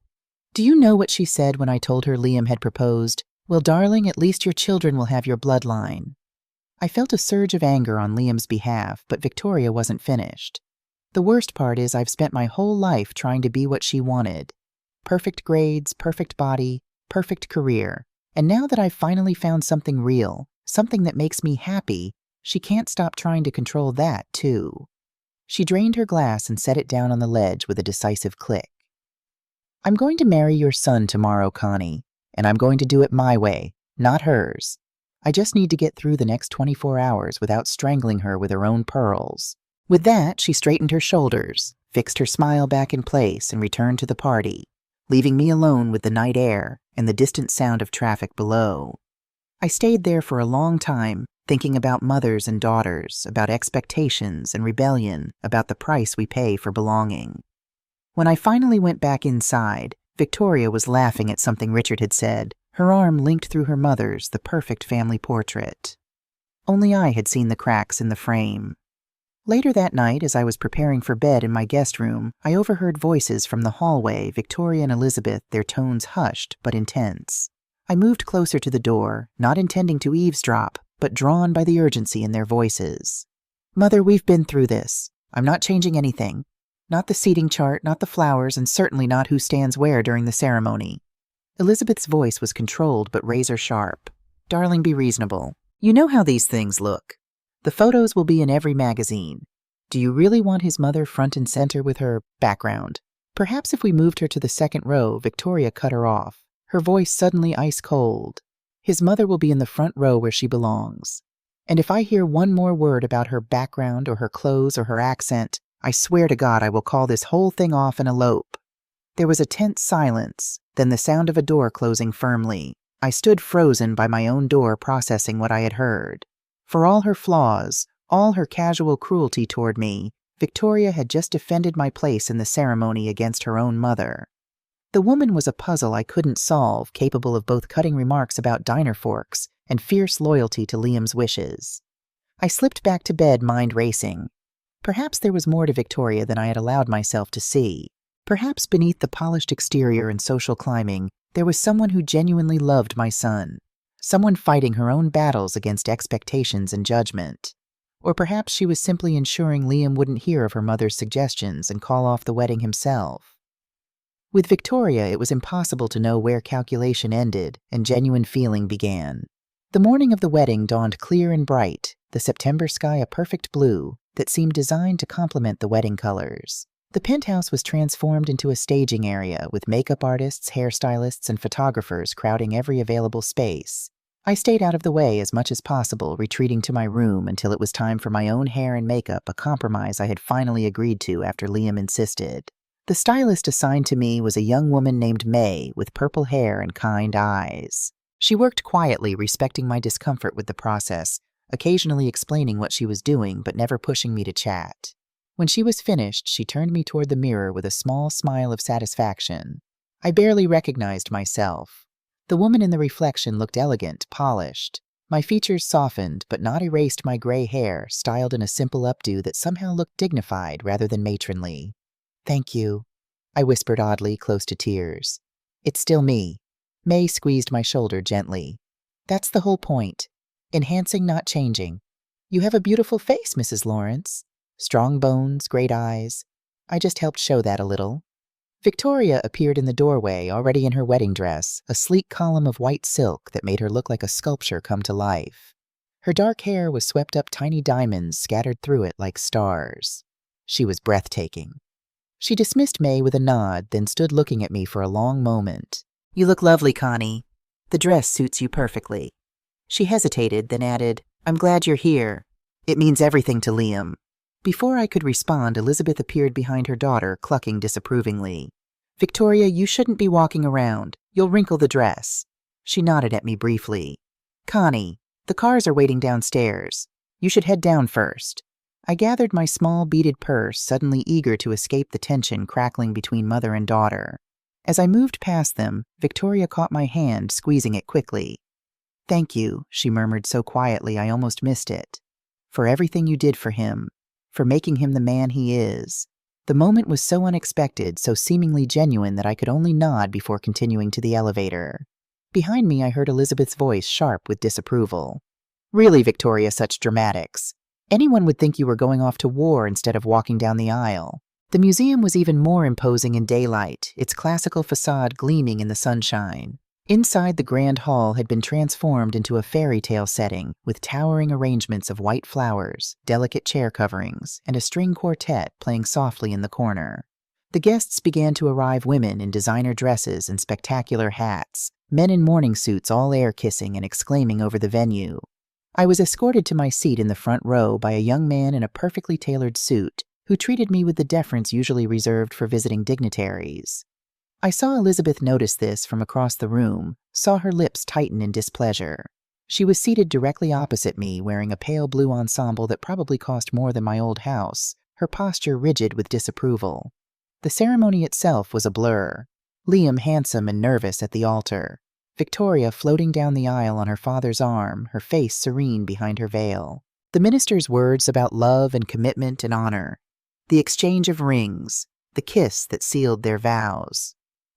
"Do you know what she said when I told her Liam had proposed? 'Well, darling, at least your children will have your bloodline.'" I felt a surge of anger on Liam's behalf, but Victoria wasn't finished. "The worst part is I've spent my whole life trying to be what she wanted. Perfect grades, perfect body, perfect career. And now that I've finally found something real, something that makes me happy, she can't stop trying to control that, too." She drained her glass and set it down on the ledge with a decisive click. "I'm going to marry your son tomorrow, Connie, and I'm going to do it my way, not hers. I just need to get through the next 24 hours without strangling her with her own pearls." With that, she straightened her shoulders, fixed her smile back in place, and returned to the party, leaving me alone with the night air and the distant sound of traffic below. I stayed there for a long time, thinking about mothers and daughters, about expectations and rebellion, about the price we pay for belonging. When I finally went back inside, Victoria was laughing at something Richard had said, her arm linked through her mother's, the perfect family portrait. Only I had seen the cracks in the frame. Later that night, as I was preparing for bed in my guest room, I overheard voices from the hallway, Victoria and Elizabeth, their tones hushed but intense. I moved closer to the door, not intending to eavesdrop, but drawn by the urgency in their voices. "Mother, we've been through this. I'm not changing anything. Not the seating chart, not the flowers, and certainly not who stands where during the ceremony." Elizabeth's voice was controlled but razor sharp. "Darling, be reasonable. You know how these things look. The photos will be in every magazine. Do you really want his mother front and center with her background? Perhaps if we moved her to the second row," Victoria cut her off, her voice suddenly ice cold. "His mother will be in the front row where she belongs. And if I hear one more word about her background or her clothes or her accent, I swear to God I will call this whole thing off and elope." There was a tense silence, then the sound of a door closing firmly. I stood frozen by my own door, processing what I had heard. For all her flaws, all her casual cruelty toward me, Victoria had just defended my place in the ceremony against her own mother. The woman was a puzzle I couldn't solve, capable of both cutting remarks about diner forks and fierce loyalty to Liam's wishes. I slipped back to bed, mind racing. Perhaps there was more to Victoria than I had allowed myself to see. Perhaps beneath the polished exterior and social climbing, there was someone who genuinely loved my son. Someone fighting her own battles against expectations and judgment. Or perhaps she was simply ensuring Liam wouldn't hear of her mother's suggestions and call off the wedding himself. With Victoria, it was impossible to know where calculation ended and genuine feeling began. The morning of the wedding dawned clear and bright, the September sky a perfect blue that seemed designed to complement the wedding colors. The penthouse was transformed into a staging area with makeup artists, hairstylists, and photographers crowding every available space. I stayed out of the way as much as possible, retreating to my room until it was time for my own hair and makeup, a compromise I had finally agreed to after Liam insisted. The stylist assigned to me was a young woman named May with purple hair and kind eyes. She worked quietly, respecting my discomfort with the process, occasionally explaining what she was doing but never pushing me to chat. When she was finished, she turned me toward the mirror with a small smile of satisfaction. I barely recognized myself. The woman in the reflection looked elegant, polished. My features softened but not erased my gray hair, styled in a simple updo that somehow looked dignified rather than matronly. "Thank you," I whispered oddly, close to tears. "It's still me." May squeezed my shoulder gently. "That's the whole point. Enhancing, not changing. You have a beautiful face, Mrs. Lawrence. Strong bones, great eyes. I just helped show that a little." Victoria appeared in the doorway, already in her wedding dress, a sleek column of white silk that made her look like a sculpture come to life. Her dark hair was swept up tiny diamonds scattered through it like stars. She was breathtaking. She dismissed May with a nod, then stood looking at me for a long moment. "You look lovely, Connie. The dress suits you perfectly." She hesitated, then added, "I'm glad you're here. It means everything to Liam." Before I could respond, Elizabeth appeared behind her daughter, clucking disapprovingly. "Victoria, you shouldn't be walking around. You'll wrinkle the dress." She nodded at me briefly. "Connie, the cars are waiting downstairs. You should head down first." I gathered my small beaded purse, suddenly eager to escape the tension crackling between mother and daughter. As I moved past them, Victoria caught my hand, squeezing it quickly. "Thank you," she murmured so quietly I almost missed it. "For everything you did for him. For making him the man he is." The moment was so unexpected, so seemingly genuine that I could only nod before continuing to the elevator. Behind me, I heard Elizabeth's voice, sharp with disapproval. "Really, Victoria, such dramatics. Anyone would think you were going off to war instead of walking down the aisle." The museum was even more imposing in daylight, its classical facade gleaming in the sunshine. Inside, the grand hall had been transformed into a fairy tale setting, with towering arrangements of white flowers, delicate chair coverings, and a string quartet playing softly in the corner. The guests began to arrive, women in designer dresses and spectacular hats, men in morning suits all air-kissing and exclaiming over the venue. I was escorted to my seat in the front row by a young man in a perfectly tailored suit, who treated me with the deference usually reserved for visiting dignitaries. I saw Elizabeth notice this from across the room, saw her lips tighten in displeasure. She was seated directly opposite me, wearing a pale blue ensemble that probably cost more than my old house, her posture rigid with disapproval. The ceremony itself was a blur. Liam handsome and nervous at the altar. Victoria floating down the aisle on her father's arm, her face serene behind her veil. The minister's words about love and commitment and honor. The exchange of rings. The kiss that sealed their vows.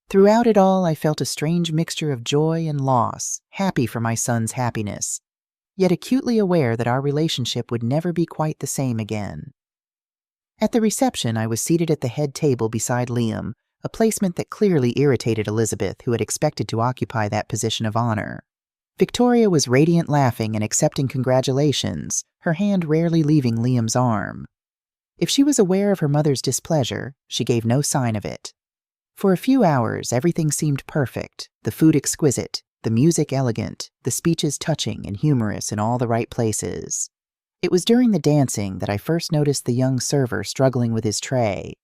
Throughout it all, I felt a strange mixture of joy and loss, happy for my son's happiness, yet acutely aware that our relationship would never be quite the same again. At the reception, I was seated at the head table beside Liam, a placement that clearly irritated Elizabeth, who had expected to occupy that position of honor. Victoria was radiant, laughing and accepting congratulations, her hand rarely leaving Liam's arm. If she was aware of her mother's displeasure, she gave no sign of it. For a few hours, everything seemed perfect, the food exquisite, the music elegant, the speeches touching and humorous in all the right places. It was during the dancing that I first noticed the young server struggling with his tray.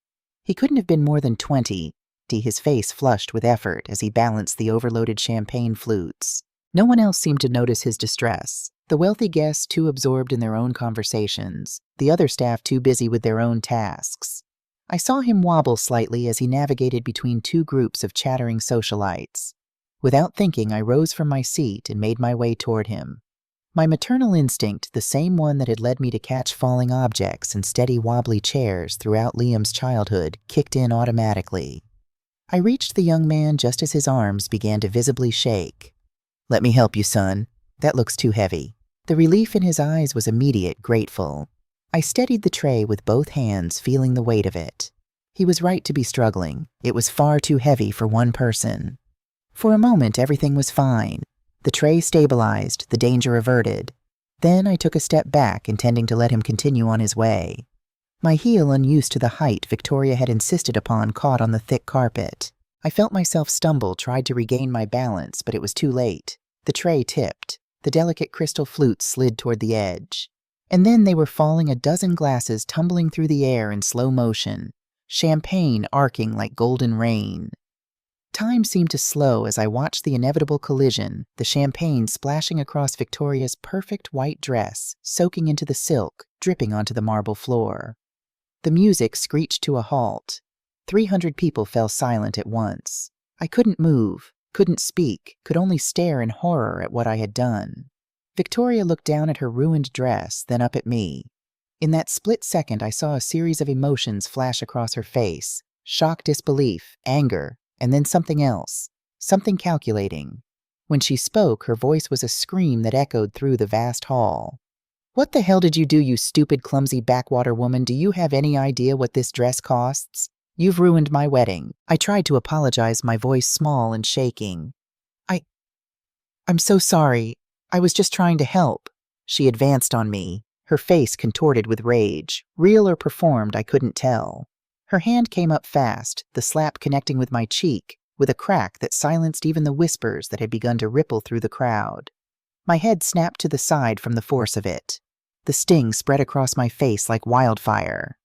He couldn't have been more than 20, his face flushed with effort as he balanced the overloaded champagne flutes. No one else seemed to notice his distress, the wealthy guests too absorbed in their own conversations, the other staff too busy with their own tasks. I saw him wobble slightly as he navigated between two groups of chattering socialites. Without thinking, I rose from my seat and made my way toward him. My maternal instinct, the same one that had led me to catch falling objects and steady wobbly chairs throughout Liam's childhood, kicked in automatically. I reached the young man just as his arms began to visibly shake. "Let me help you, son. That looks too heavy." The relief in his eyes was immediate, grateful. I steadied the tray with both hands, feeling the weight of it. He was right to be struggling. It was far too heavy for one person. For a moment, everything was fine. The tray stabilized, the danger averted. Then I took a step back, intending to let him continue on his way. My heel, unused to the height Victoria had insisted upon, caught on the thick carpet. I felt myself stumble, tried to regain my balance, but it was too late. The tray tipped. The delicate crystal flutes slid toward the edge. And then they were falling, a dozen glasses tumbling through the air in slow motion, champagne arcing like golden rain. Time seemed to slow as I watched the inevitable collision, the champagne splashing across Victoria's perfect white dress, soaking into the silk, dripping onto the marble floor. The music screeched to a halt. 300 people fell silent at once. I couldn't move, couldn't speak, could only stare in horror at what I had done. Victoria looked down at her ruined dress, then up at me. In that split second, I saw a series of emotions flash across her face: shock, disbelief, anger, and then something else, something calculating. When she spoke, her voice was a scream that echoed through the vast hall. "What the hell did you do, you stupid, clumsy backwater woman? Do you have any idea what this dress costs? You've ruined my wedding." I tried to apologize, my voice small and shaking. I'm so sorry. I was just trying to help." She advanced on me, her face contorted with rage. Real or performed, I couldn't tell. Her hand came up fast, the slap connecting with my cheek, with a crack that silenced even the whispers that had begun to ripple through the crowd. My head snapped to the side from the force of it. The sting spread across my face like wildfire.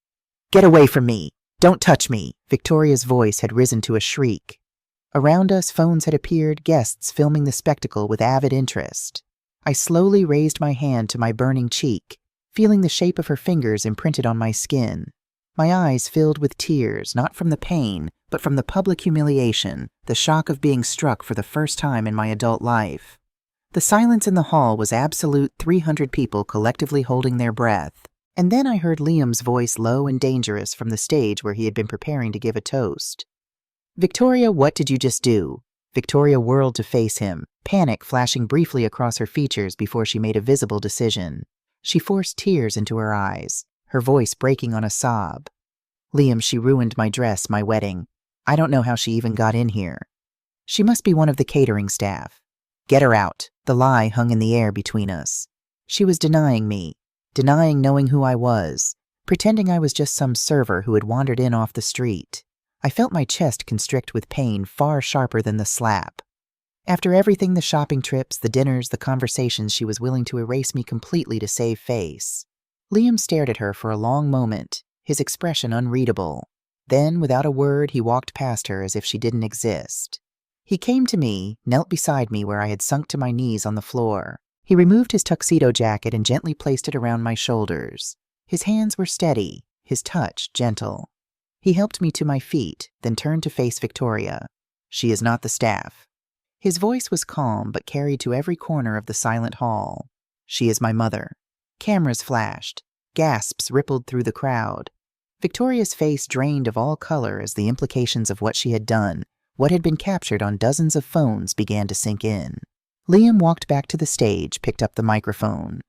"Get away from me! Don't touch me!" Victoria's voice had risen to a shriek. Around us, phones had appeared, guests filming the spectacle with avid interest. I slowly raised my hand to my burning cheek, feeling the shape of her fingers imprinted on my skin. My eyes filled with tears, not from the pain, but from the public humiliation, the shock of being struck for the first time in my adult life. The silence in the hall was absolute, 300 people collectively holding their breath. And then I heard Liam's voice, low and dangerous, from the stage where he had been preparing to give a toast. "Victoria, what did you just do?" Victoria whirled to face him, panic flashing briefly across her features before she made a visible decision. She forced tears into her eyes, her voice breaking on a sob. "Liam, she ruined my dress, my wedding. I don't know how she even got in here. She must be one of the catering staff. Get her out." The lie hung in the air between us. She was denying me, denying knowing who I was, pretending I was just some server who had wandered in off the street. I felt my chest constrict with pain far sharper than the slap. After everything, the shopping trips, the dinners, the conversations, she was willing to erase me completely to save face. Liam stared at her for a long moment, his expression unreadable. Then, without a word, he walked past her as if she didn't exist. He came to me, knelt beside me where I had sunk to my knees on the floor. He removed his tuxedo jacket and gently placed it around my shoulders. His hands were steady, his touch gentle. He helped me to my feet, then turned to face Victoria. "She is not the staff." His voice was calm but carried to every corner of the silent hall. "She is my mother." Cameras flashed. Gasps rippled through the crowd. Victoria's face drained of all color as the implications of what she had done, what had been captured on dozens of phones, began to sink in. Liam walked back to the stage, picked up the microphone.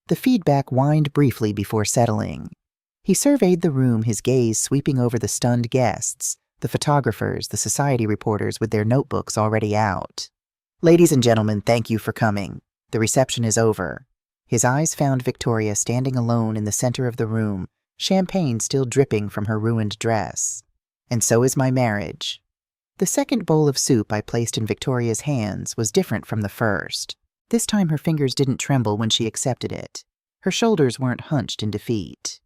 The feedback whined briefly before settling. He surveyed the room, his gaze sweeping over the stunned guests, the photographers, the society reporters with their notebooks already out. "Ladies and gentlemen, thank you for coming. The reception is over." His eyes found Victoria standing alone in the center of the room, champagne still dripping from her ruined dress. "And so is my marriage." The second bowl of soup I placed in Victoria's hands was different from the first. This time her fingers didn't tremble when she accepted it. Her shoulders weren't hunched in defeat.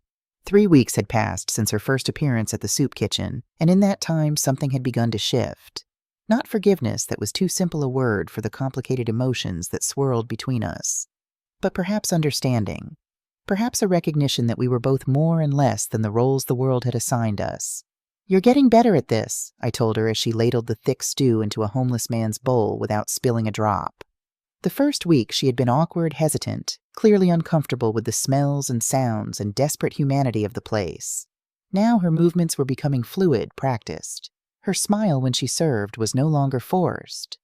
3 weeks had passed since her first appearance at the soup kitchen, and in that time something had begun to shift. Not forgiveness, that was too simple a word for the complicated emotions that swirled between us, but perhaps understanding. Perhaps a recognition that we were both more and less than the roles the world had assigned us. "You're getting better at this," I told her as she ladled the thick stew into a homeless man's bowl without spilling a drop. The first week she had been awkward, hesitant, clearly uncomfortable with the smells and sounds and desperate humanity of the place. Now her movements were becoming fluid, practiced. Her smile when she served was no longer forced.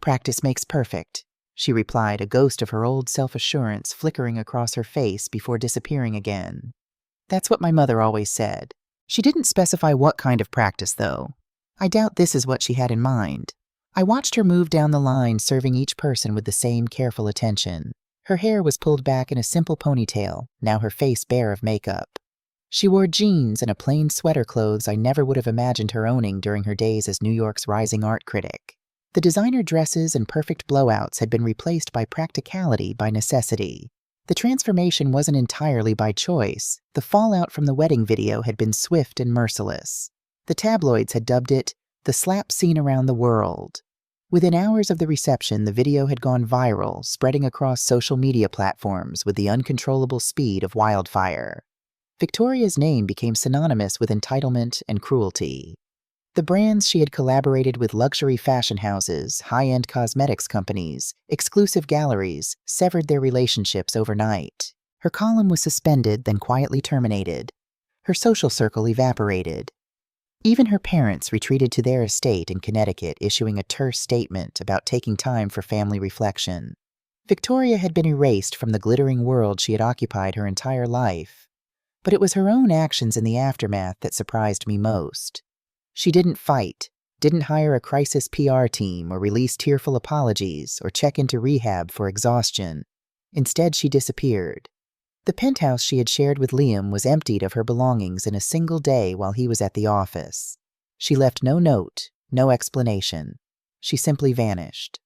"Practice makes perfect," she replied, a ghost of her old self-assurance flickering across her face before disappearing again. "That's what my mother always said. She didn't specify what kind of practice, though. I doubt this is what she had in mind. I watched her move down the line, serving each person with the same careful attention. Her hair was pulled back in a simple ponytail, now her face bare of makeup. She wore jeans and a plain sweater, clothes I never would have imagined her owning during her days as New York's rising art critic. The designer dresses and perfect blowouts had been replaced by practicality by necessity. The transformation wasn't entirely by choice. The fallout from the wedding video had been swift and merciless. The tabloids had dubbed it the slap scene around the world. Within hours of the reception, the video had gone viral, spreading across social media platforms with the uncontrollable speed of wildfire. Victoria's name became synonymous with entitlement and cruelty. The brands she had collaborated with, luxury fashion houses, high-end cosmetics companies, exclusive galleries, severed their relationships overnight. Her column was suspended, then quietly terminated. Her social circle evaporated. Even her parents retreated to their estate in Connecticut, issuing a terse statement about taking time for family reflection. Victoria had been erased from the glittering world she had occupied her entire life. But it was her own actions in the aftermath that surprised me most. She didn't fight, didn't hire a crisis PR team or release tearful apologies or check into rehab for exhaustion. Instead, she disappeared. The penthouse she had shared with Liam was emptied of her belongings in a single day while he was at the office. She left no note, no explanation. She simply vanished.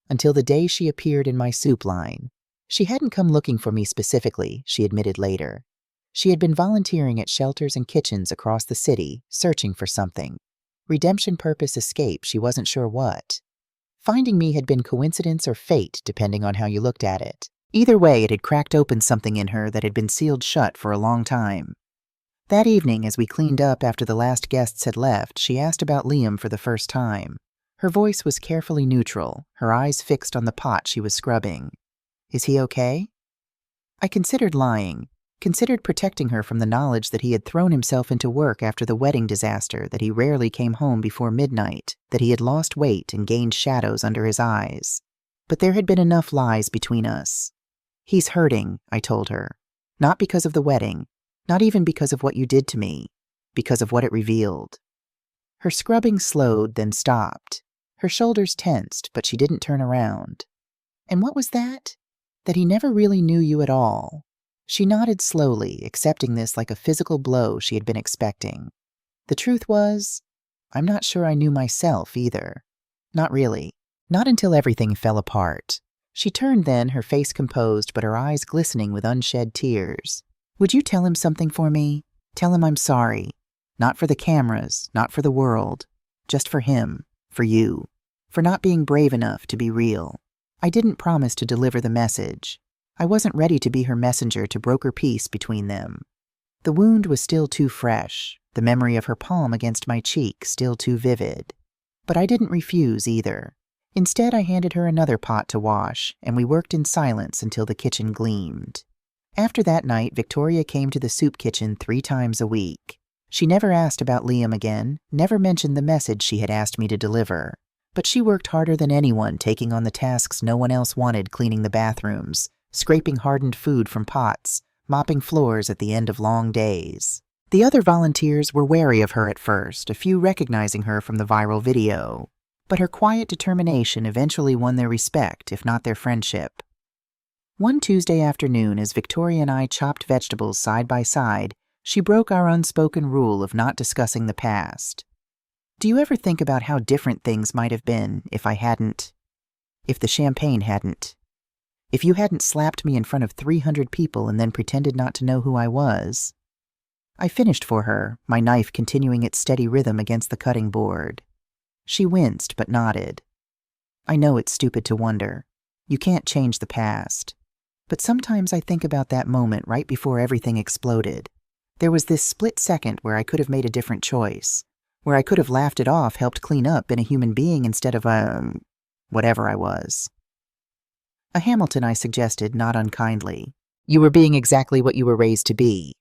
Until the day she appeared in my soup line. She hadn't come looking for me specifically, she admitted later. She had been volunteering at shelters and kitchens across the city, searching for something. Redemption, purpose, escape, she wasn't sure what. Finding me had been coincidence or fate, depending on how you looked at it. Either way, it had cracked open something in her that had been sealed shut for a long time. That evening, as we cleaned up after the last guests had left, she asked about Liam for the first time. Her voice was carefully neutral, her eyes fixed on the pot she was scrubbing. Is he okay? I considered lying. Considered protecting her from the knowledge that he had thrown himself into work after the wedding disaster, that he rarely came home before midnight, that he had lost weight and gained shadows under his eyes. But there had been enough lies between us. He's hurting, I told her. Not because of the wedding, not even because of what you did to me, because of what it revealed. Her scrubbing slowed, then stopped. Her shoulders tensed, but she didn't turn around. And what was that? That he never really knew you at all. She nodded slowly, accepting this like a physical blow she had been expecting. The truth was, I'm not sure I knew myself either. Not really. Not until everything fell apart. She turned then, her face composed but her eyes glistening with unshed tears. Would you tell him something for me? Tell him I'm sorry. Not for the cameras, not for the world. Just for him, for you. For not being brave enough to be real. I didn't promise to deliver the message. I wasn't ready to be her messenger to broker peace between them. The wound was still too fresh, the memory of her palm against my cheek still too vivid. But I didn't refuse either. Instead, I handed her another pot to wash, and we worked in silence until the kitchen gleamed. After that night, Victoria came to the soup kitchen 3 times a week. She never asked about Liam again, never mentioned the message she had asked me to deliver. But she worked harder than anyone, taking on the tasks no one else wanted, cleaning the bathrooms, scraping hardened food from pots, mopping floors at the end of long days. The other volunteers were wary of her at first, a few recognizing her from the viral video. But her quiet determination eventually won their respect, if not their friendship. One Tuesday afternoon, as Victoria and I chopped vegetables side by side, she broke our unspoken rule of not discussing the past. Do you ever think about how different things might have been if the champagne hadn't? If you hadn't slapped me in front of 300 people and then pretended not to know who I was? I finished for her, my knife continuing its steady rhythm against the cutting board. She winced but nodded. I know it's stupid to wonder. You can't change the past. But sometimes I think about that moment right before everything exploded. There was this split second where I could have made a different choice, where I could have laughed it off, helped clean up, been a human being instead of whatever I was. A Hamilton, I suggested, not unkindly. You were being exactly what you were raised to be.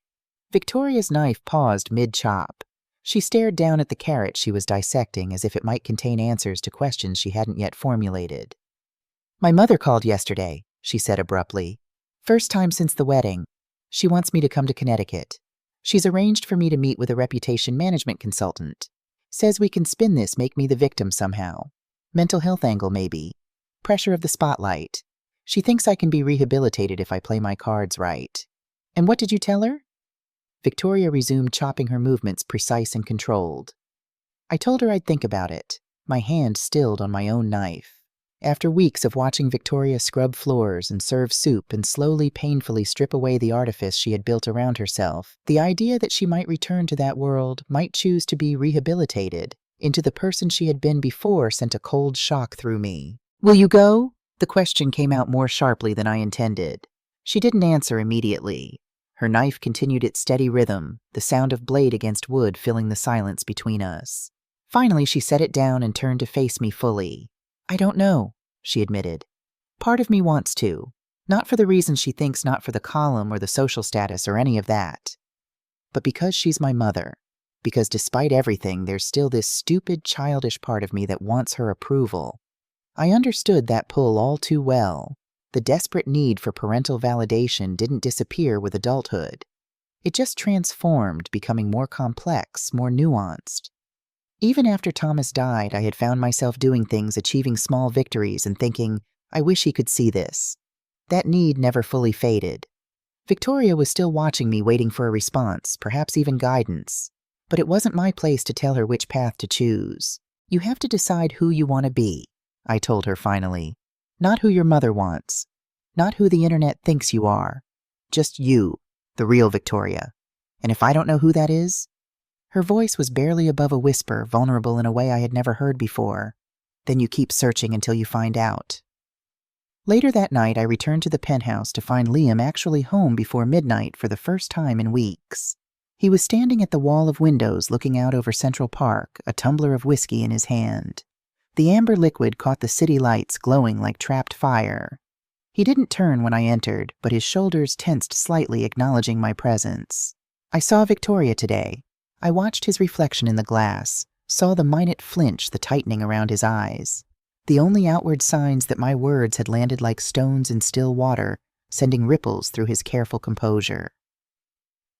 Victoria's knife paused mid-chop. She stared down at the carrot she was dissecting as if it might contain answers to questions she hadn't yet formulated. My mother called yesterday, she said abruptly. First time since the wedding. She wants me to come to Connecticut. She's arranged for me to meet with a reputation management consultant. Says we can spin this, make me the victim somehow. Mental health angle, maybe. Pressure of the spotlight. She thinks I can be rehabilitated if I play my cards right. And what did you tell her? Victoria resumed chopping her movements precise and controlled. I told her I'd think about it, my hand stilled on my own knife. After weeks of watching Victoria scrub floors and serve soup and slowly, painfully strip away the artifice she had built around herself, the idea that she might return to that world, might choose to be rehabilitated into the person she had been before, sent a cold shock through me. Will you go? The question came out more sharply than I intended. She didn't answer immediately. Her knife continued its steady rhythm, the sound of blade against wood filling the silence between us. Finally, she set it down and turned to face me fully. I don't know, she admitted. Part of me wants to. Not for the reasons she thinks, not for the column or the social status or any of that. But because she's my mother. Because despite everything, there's still this stupid, childish part of me that wants her approval. I understood that pull all too well. The desperate need for parental validation didn't disappear with adulthood. It just transformed, becoming more complex, more nuanced. Even after Thomas died, I had found myself doing things, achieving small victories, and thinking, I wish he could see this. That need never fully faded. Victoria was still watching me, waiting for a response, perhaps even guidance. But it wasn't my place to tell her which path to choose. You have to decide who you want to be, I told her finally. Not who your mother wants. Not who the internet thinks you are. Just you, the real Victoria. And if I don't know who that is? Her voice was barely above a whisper, vulnerable in a way I had never heard before. Then you keep searching until you find out. Later that night, I returned to the penthouse to find Liam actually home before midnight for the first time in weeks. He was standing at the wall of windows looking out over Central Park, a tumbler of whiskey in his hand. The amber liquid caught the city lights, glowing like trapped fire. He didn't turn when I entered, but his shoulders tensed slightly, acknowledging my presence. I saw Victoria today. I watched his reflection in the glass, saw the minute flinch, the tightening around his eyes. The only outward signs that my words had landed like stones in still water, sending ripples through his careful composure.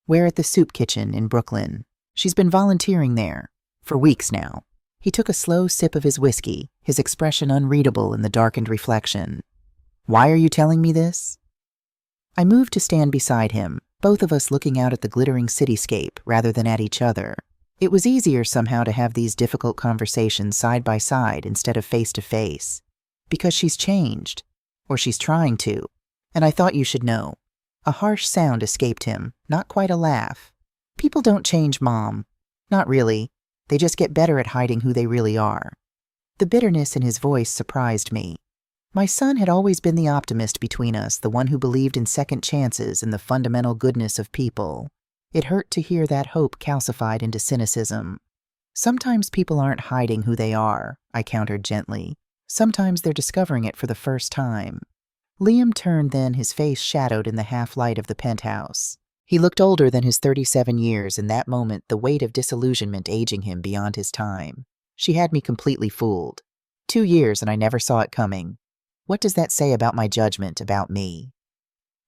We're at the soup kitchen in Brooklyn. She's been volunteering there. For weeks now. He took a slow sip of his whiskey, his expression unreadable in the darkened reflection. Why are you telling me this? I moved to stand beside him, both of us looking out at the glittering cityscape rather than at each other. It was easier somehow to have these difficult conversations side by side instead of face to face. Because she's changed. Or she's trying to. And I thought you should know. A harsh sound escaped him, not quite a laugh. People don't change, Mom. Not really. They just get better at hiding who they really are. The bitterness in his voice surprised me. My son had always been the optimist between us, the one who believed in second chances and the fundamental goodness of people. It hurt to hear that hope calcified into cynicism. Sometimes people aren't hiding who they are, I countered gently. Sometimes they're discovering it for the first time. Liam turned then, his face shadowed in the half-light of the penthouse. He looked older than his 37 years, in that moment the weight of disillusionment aging him beyond his time. She had me completely fooled. 2 years and I never saw it coming. What does that say about my judgment, about me?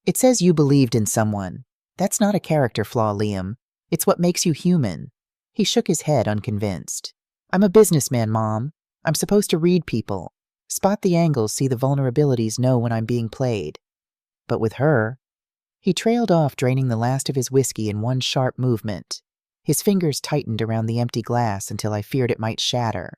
It says you believed in someone. That's not a character flaw, Liam. It's what makes you human. He shook his head, unconvinced. I'm a businessman, Mom. I'm supposed to read people. Spot the angles, see the vulnerabilities, know when I'm being played. But with her... He trailed off, draining the last of his whiskey in one sharp movement. His fingers tightened around the empty glass until I feared it might shatter.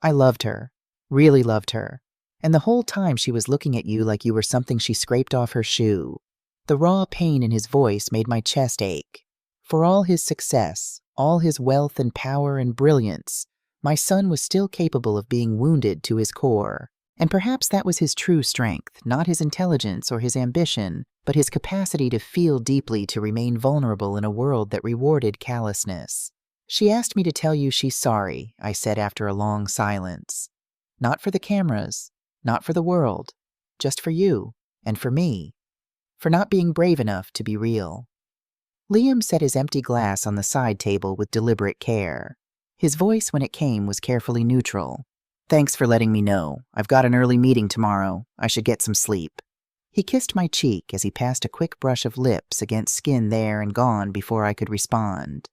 I loved her. Really loved her. And the whole time she was looking at you like you were something she scraped off her shoe. The raw pain in his voice made my chest ache. For all his success, all his wealth and power and brilliance, my son was still capable of being wounded to his core. And perhaps that was his true strength, not his intelligence or his ambition, but his capacity to feel deeply, to remain vulnerable in a world that rewarded callousness. She asked me to tell you she's sorry, I said after a long silence. Not for the cameras, not for the world, just for you and for me. For not being brave enough to be real. Liam set his empty glass on the side table with deliberate care. His voice, when it came, was carefully neutral. Thanks for letting me know. I've got an early meeting tomorrow. I should get some sleep. He kissed my cheek as he passed a quick brush of lips against skin there and gone before I could respond.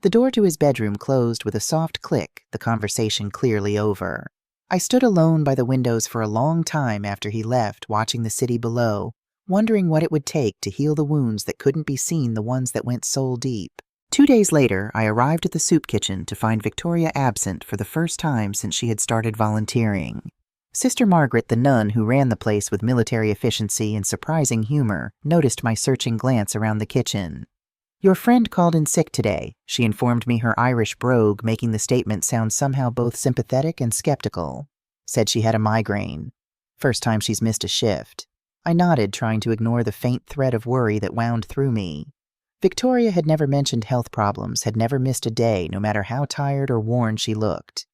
The door to his bedroom closed with a soft click, the conversation clearly over. I stood alone by the windows for a long time after he left, watching the city below, wondering what it would take to heal the wounds that couldn't be seen, the ones that went soul deep. 2 days later, I arrived at the soup kitchen to find Victoria absent for the first time since she had started volunteering. Sister Margaret, the nun who ran the place with military efficiency and surprising humor, noticed my searching glance around the kitchen. "Your friend called in sick today," she informed me, her Irish brogue making the statement sound somehow both sympathetic and skeptical. "Said she had a migraine. First time she's missed a shift." I nodded, trying to ignore the faint thread of worry that wound through me. Victoria had never mentioned health problems, had never missed a day, no matter how tired or worn she looked.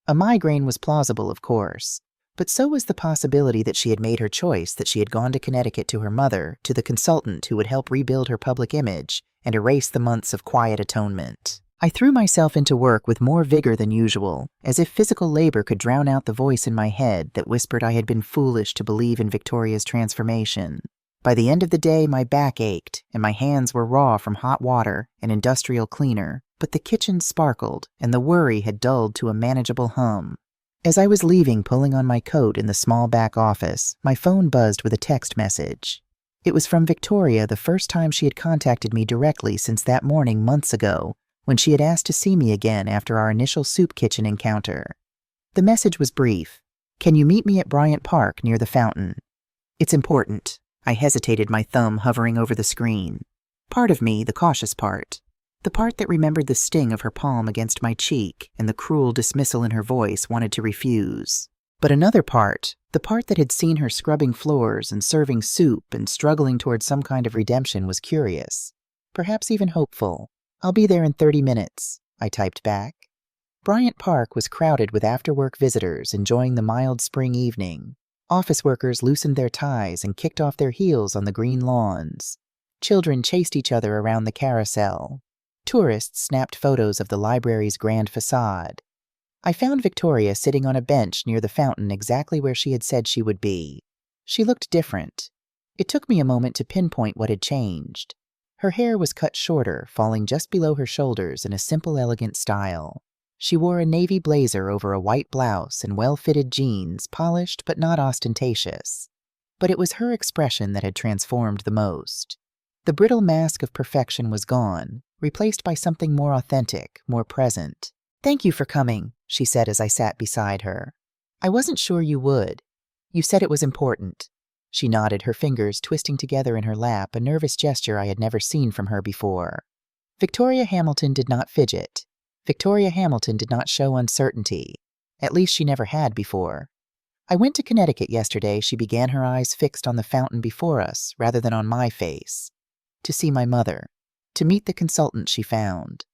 A migraine was plausible, of course, but so was the possibility that she had made her choice, that she had gone to Connecticut to her mother, to the consultant who would help rebuild her public image and erase the months of quiet atonement. I threw myself into work with more vigor than usual, as if physical labor could drown out the voice in my head that whispered I had been foolish to believe in Victoria's transformation. By the end of the day, my back ached, and my hands were raw from hot water and industrial cleaner, but the kitchen sparkled, and the worry had dulled to a manageable hum. As I was leaving, pulling on my coat in the small back office, my phone buzzed with a text message. It was from Victoria, the first time she had contacted me directly since that morning months ago, when she had asked to see me again after our initial soup kitchen encounter. The message was brief. "Can you meet me at Bryant Park near the fountain? It's important." I hesitated, my thumb hovering over the screen. Part of me, the cautious part, the part that remembered the sting of her palm against my cheek and the cruel dismissal in her voice, wanted to refuse. But another part, the part that had seen her scrubbing floors and serving soup and struggling toward some kind of redemption, was curious, perhaps even hopeful. "I'll be there in 30 minutes, I typed back. Bryant Park was crowded with after-work visitors enjoying the mild spring evening. Office workers loosened their ties and kicked off their heels on the green lawns. Children chased each other around the carousel. Tourists snapped photos of the library's grand facade. I found Victoria sitting on a bench near the fountain, exactly where she had said she would be. She looked different. It took me a moment to pinpoint what had changed. Her hair was cut shorter, falling just below her shoulders in a simple, elegant style. She wore a navy blazer over a white blouse and well-fitted jeans, polished but not ostentatious. But it was her expression that had transformed the most. The brittle mask of perfection was gone, replaced by something more authentic, more present. "Thank you for coming," she said as I sat beside her. "I wasn't sure you would. You said it was important." She nodded, her fingers twisting together in her lap, a nervous gesture I had never seen from her before. Victoria Hamilton did not fidget. Victoria Hamilton did not show uncertainty. At least she never had before. "I went to Connecticut yesterday," she began, her eyes fixed on the fountain before us rather than on my face. "To see my mother. To meet the consultant she found."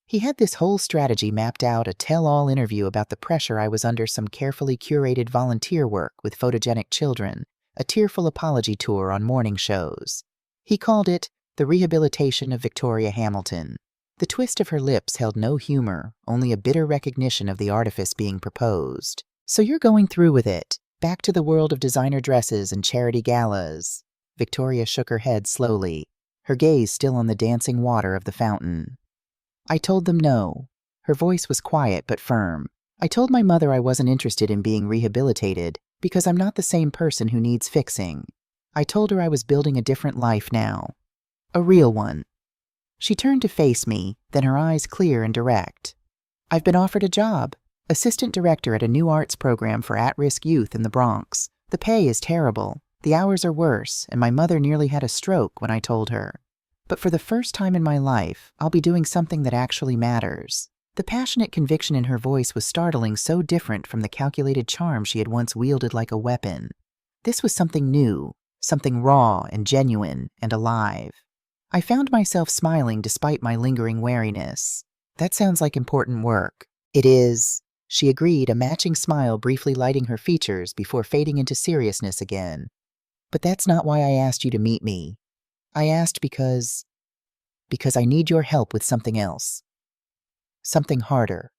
He had this whole strategy mapped out, a tell-all interview about the pressure I was under, some carefully curated volunteer work with photogenic children, a tearful apology tour on morning shows. He called it The Rehabilitation of Victoria Hamilton. The twist of her lips held no humor, only a bitter recognition of the artifice being proposed. "So you're going through with it, back to the world of designer dresses and charity galas." Victoria shook her head slowly, her gaze still on the dancing water of the fountain. I told them no. Her voice was quiet but firm. "I told my mother I wasn't interested in being rehabilitated because I'm not the same person who needs fixing. I told her I was building a different life now. A real one." She turned to face me, then her eyes clear and direct. "I've been offered a job. Assistant director at a new arts program for at-risk youth in the Bronx. The pay is terrible. The hours are worse, and my mother nearly had a stroke when I told her. But for the first time in my life, I'll be doing something that actually matters." The passionate conviction in her voice was startling, so different from the calculated charm she had once wielded like a weapon. This was something new, something raw and genuine and alive. I found myself smiling despite my lingering wariness. "That sounds like important work." "It is," she agreed, a matching smile briefly lighting her features before fading into seriousness again. "But that's not why I asked you to meet me. I asked because I need your help with something else. Something harder."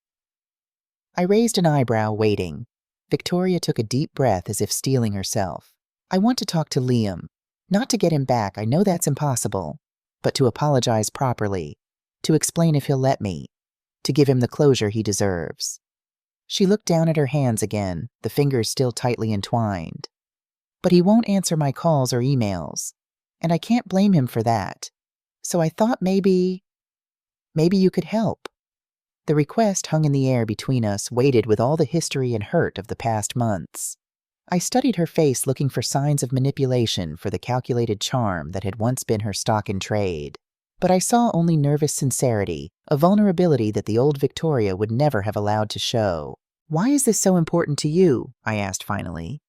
I raised an eyebrow, waiting. Victoria took a deep breath as if steeling herself. "I want to talk to Liam. Not to get him back, I know that's impossible, but to apologize properly, to explain if he'll let me, to give him the closure he deserves. She looked down at her hands again, the fingers still tightly entwined. But he won't answer my calls or emails, and I can't blame him for that. So I thought maybe you could help. The request hung in the air between us, weighted with all the history and hurt of the past months. I studied her face, looking for signs of manipulation, for the calculated charm that had once been her stock in trade. But I saw only nervous sincerity, a vulnerability that the old Victoria would never have allowed to show. "Why is this so important to you?" I asked finally.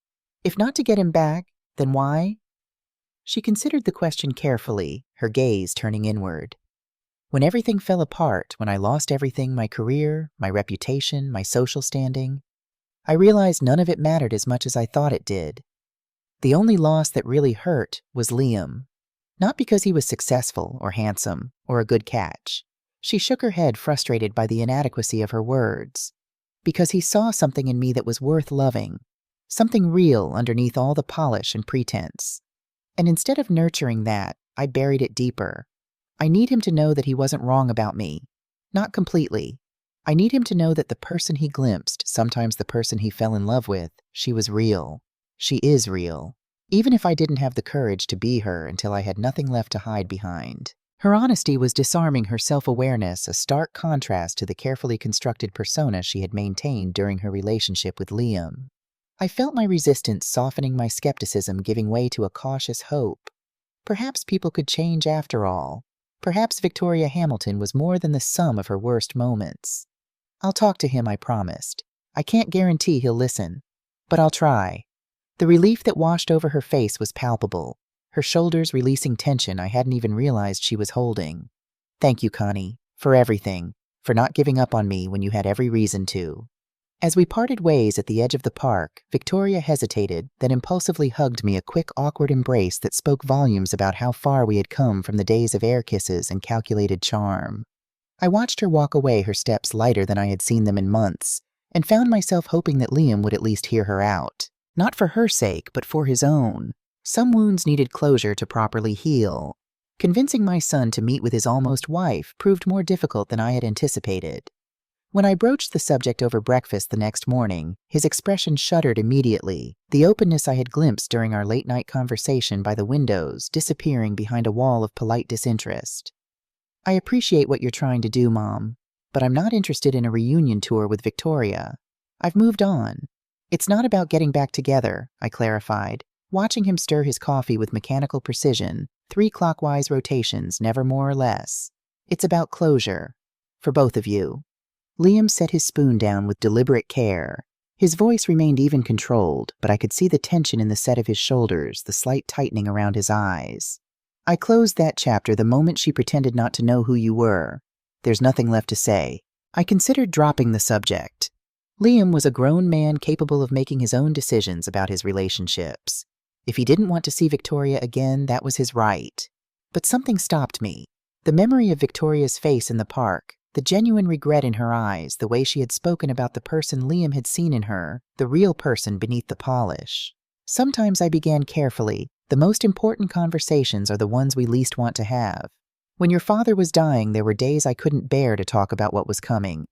"If not to get him back, then why?" She considered the question carefully, her gaze turning inward. "When everything fell apart, when I lost everything, my career, my reputation, my social standing, I realized none of it mattered as much as I thought it did. The only loss that really hurt was Liam. Not because he was successful or handsome or a good catch." She shook her head, frustrated by the inadequacy of her words. "Because he saw something in me that was worth loving, something real underneath all the polish and pretense. And instead of nurturing that, I buried it deeper. I need him to know that he wasn't wrong about me. Not completely. I need him to know that the person he glimpsed, sometimes the person he fell in love with, she was real. She is real. Even if I didn't have the courage to be her until I had nothing left to hide behind." Her honesty was disarming, her self-awareness a stark contrast to the carefully constructed persona she had maintained during her relationship with Liam. I felt my resistance softening, my skepticism giving way to a cautious hope. Perhaps people could change after all. Perhaps Victoria Hamilton was more than the sum of her worst moments. "I'll talk to him," I promised. "I can't guarantee he'll listen, but I'll try." The relief that washed over her face was palpable, her shoulders releasing tension I hadn't even realized she was holding. "Thank you, Connie, for everything, for not giving up on me when you had every reason to." As we parted ways at the edge of the park, Victoria hesitated, then impulsively hugged me, a quick, awkward embrace that spoke volumes about how far we had come from the days of air kisses and calculated charm. I watched her walk away, her steps lighter than I had seen them in months, and found myself hoping that Liam would at least hear her out. Not for her sake, but for his own. Some wounds needed closure to properly heal. Convincing my son to meet with his almost wife proved more difficult than I had anticipated. When I broached the subject over breakfast the next morning, his expression shuddered immediately, the openness I had glimpsed during our late-night conversation by the windows disappearing behind a wall of polite disinterest. "I appreciate what you're trying to do, Mom, but I'm not interested in a reunion tour with Victoria. I've moved on. It's not about getting back together," I clarified, watching him stir his coffee with mechanical precision, 3 clockwise rotations, never more or less. "It's about closure. For both of you." Liam set his spoon down with deliberate care. His voice remained even controlled, but I could see the tension in the set of his shoulders, the slight tightening around his eyes. "I closed that chapter the moment she pretended not to know who you were. There's nothing left to say." I considered dropping the subject. Liam was a grown man capable of making his own decisions about his relationships. If he didn't want to see Victoria again, that was his right. But something stopped me. The memory of Victoria's face in the park, the genuine regret in her eyes, the way she had spoken about the person Liam had seen in her, the real person beneath the polish. Sometimes I began carefully. The most important conversations are the ones we least want to have. When your father was dying, there were days I couldn't bear to talk about what was coming.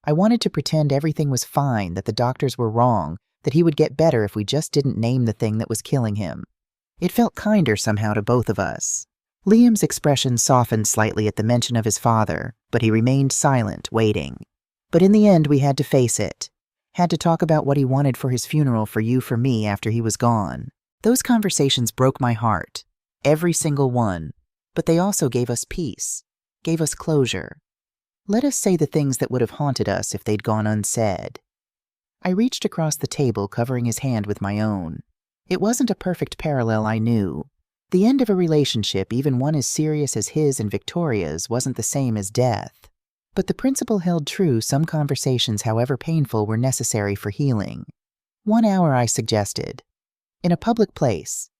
I wanted to pretend everything was fine, that the doctors were wrong, that he would get better if we just didn't name the thing that was killing him. It felt kinder somehow to both of us. Liam's expression softened slightly at the mention of his father, but he remained silent, waiting. But in the end, we had to face it. Had to talk about what he wanted for his funeral, for you, for me, after he was gone. Those conversations broke my heart, every single one, but they also gave us peace, gave us closure. Let us say the things that would have haunted us if they'd gone unsaid. I reached across the table, covering his hand with my own. It wasn't a perfect parallel, I knew. The end of a relationship, even one as serious as his and Victoria's, wasn't the same as death. But the principle held true. Some conversations, however painful, were necessary for healing. 1 hour, I suggested. In a public place.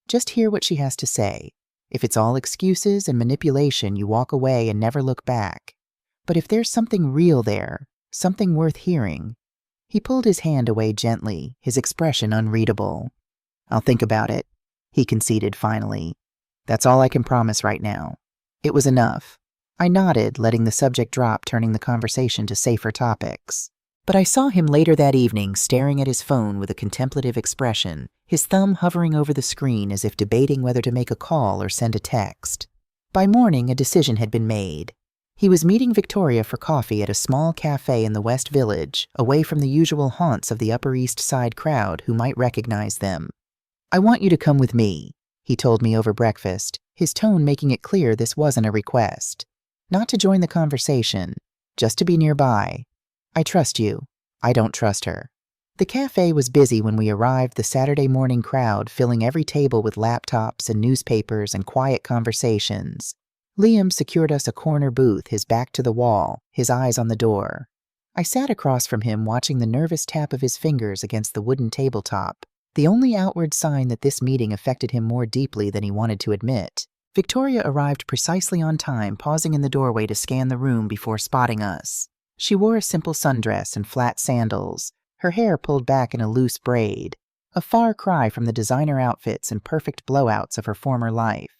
Just hear what she has to say. If it's all excuses and manipulation, you walk away and never look back. But if there's something real there, something worth hearing. He pulled his hand away gently, his expression unreadable. "I'll think about it." he conceded finally. That's all I can promise right now. It was enough. I nodded, letting the subject drop, turning the conversation to safer topics. But I saw him later that evening staring at his phone with a contemplative expression, his thumb hovering over the screen as if debating whether to make a call or send a text. By morning, a decision had been made. He was meeting Victoria for coffee at a small cafe in the West Village, away from the usual haunts of the Upper East Side crowd who might recognize them. I want you to come with me, he told me over breakfast, his tone making it clear this wasn't a request. Not to join the conversation, just to be nearby. I trust you. I don't trust her. The cafe was busy when we arrived, the Saturday morning crowd filling every table with laptops and newspapers and quiet conversations. Liam secured us a corner booth, his back to the wall, his eyes on the door. I sat across from him, watching the nervous tap of his fingers against the wooden tabletop, the only outward sign that this meeting affected him more deeply than he wanted to admit. Victoria arrived precisely on time, pausing in the doorway to scan the room before spotting us. She wore a simple sundress and flat sandals, her hair pulled back in a loose braid, a far cry from the designer outfits and perfect blowouts of her former life.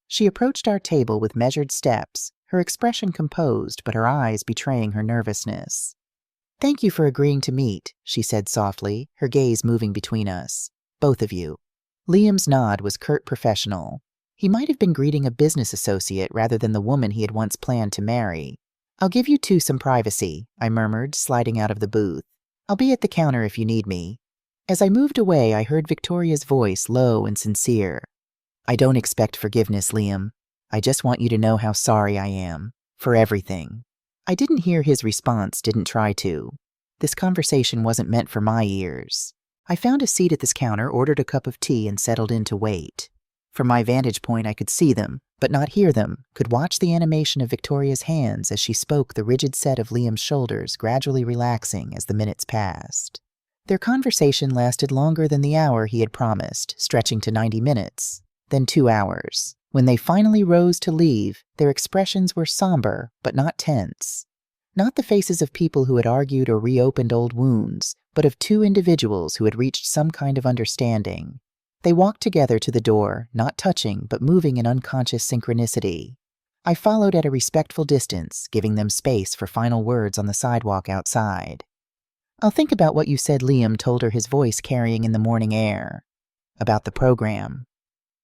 She approached our table with measured steps, her expression composed but her eyes betraying her nervousness. "Thank you for agreeing to meet," she said softly, her gaze moving between us. "Both of you." Liam's nod was curt professional. He might have been greeting a business associate rather than the woman he had once planned to marry. "I'll give you two some privacy," I murmured, sliding out of the booth. "I'll be at the counter if you need me." As I moved away, I heard Victoria's voice, low and sincere. "I don't expect forgiveness, Liam. I just want you to know how sorry I am. For everything." I didn't hear his response, didn't try to. This conversation wasn't meant for my ears. I found a seat at this counter, ordered a cup of tea, and settled in to wait. From my vantage point, I could see them, but not hear them, could watch the animation of Victoria's hands as she spoke, the rigid set of Liam's shoulders gradually relaxing as the minutes passed. Their conversation lasted longer than the hour he had promised, stretching to 90 minutes, then 2 hours. When they finally rose to leave, their expressions were somber, but not tense. Not the faces of people who had argued or reopened old wounds, but of two individuals who had reached some kind of understanding. They walked together to the door, not touching, but moving in unconscious synchronicity. I followed at a respectful distance, giving them space for final words on the sidewalk outside. "I'll think about what you said," Liam told her, his voice carrying in the morning air. "About the program.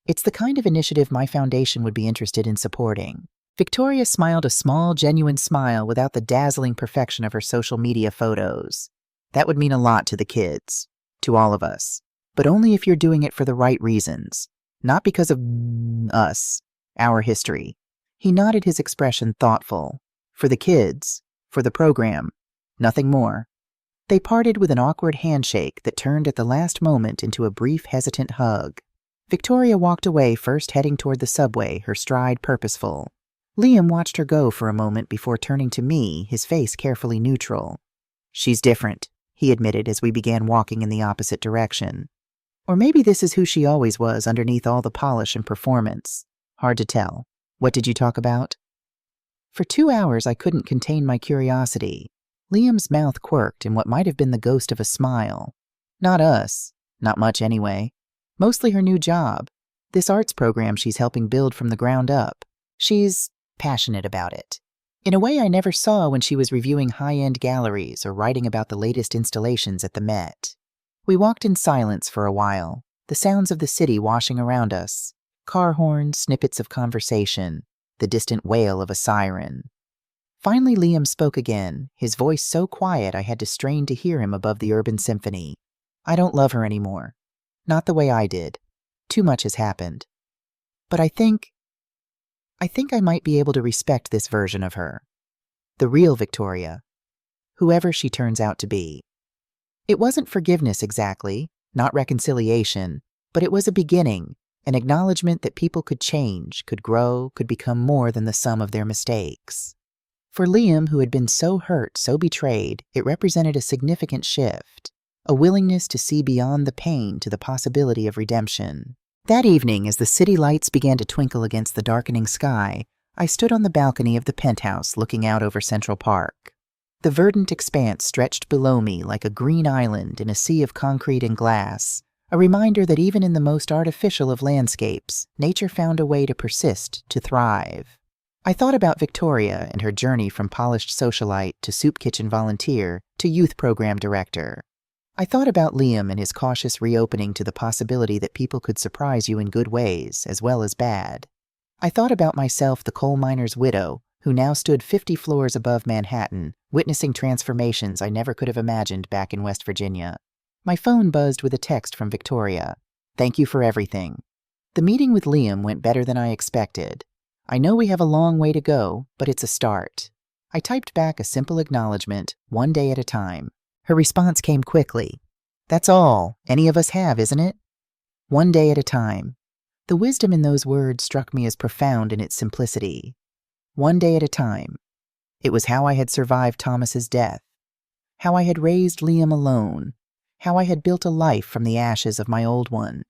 It's the kind of initiative my foundation would be interested in supporting." Victoria smiled a small, genuine smile without the dazzling perfection of her social media photos. "That would mean a lot to the kids, to all of us. But only if you're doing it for the right reasons, not because of us, our history." He nodded, his expression thoughtful. "For the kids, for the program, nothing more." They parted with an awkward handshake that turned at the last moment into a brief, hesitant hug. Victoria walked away, first heading toward the subway, her stride purposeful. Liam watched her go for a moment before turning to me, his face carefully neutral. "She's different," he admitted as we began walking in the opposite direction. Or maybe this is who she always was, underneath all the polish and performance. Hard to tell. "What did you talk about?" For 2 hours I couldn't contain my curiosity. Liam's mouth quirked in what might have been the ghost of a smile. Not us. Not much anyway. Mostly her new job. This arts program she's helping build from the ground up. She's passionate about it. In a way I never saw when she was reviewing high-end galleries or writing about the latest installations at the Met. We walked in silence for a while, the sounds of the city washing around us. Car horns, snippets of conversation, the distant wail of a siren. Finally Liam spoke again, his voice so quiet I had to strain to hear him above the urban symphony. "I don't love her anymore. Not the way I did. Too much has happened. But I think I might be able to respect this version of her. The real Victoria. Whoever she turns out to be." It wasn't forgiveness exactly, not reconciliation, but it was a beginning, an acknowledgement that people could change, could grow, could become more than the sum of their mistakes. For Liam, who had been so hurt, so betrayed, it represented a significant shift, a willingness to see beyond the pain to the possibility of redemption. That evening, as the city lights began to twinkle against the darkening sky, I stood on the balcony of the penthouse looking out over Central Park. The verdant expanse stretched below me like a green island in a sea of concrete and glass, A reminder that even in the most artificial of landscapes, nature found a way to persist, to thrive. I thought about Victoria and her journey from polished socialite to soup kitchen volunteer to youth program director. I thought about Liam and his cautious reopening to the possibility that people could surprise you in good ways as well as bad. I thought about myself, the coal miner's widow, who now stood 50 floors above Manhattan, witnessing transformations I never could have imagined back in West Virginia. My phone buzzed with a text from Victoria. "Thank you for everything." The meeting with Liam went better than I expected. I know we have a long way to go, but it's a start. I typed back a simple acknowledgement, one day at a time. Her response came quickly. "That's all any of us have, isn't it? One day at a time." The wisdom in those words struck me as profound in its simplicity. One day at a time. It was how I had survived Thomas's death, how I had raised Liam alone, how I had built a life from the ashes of my old one.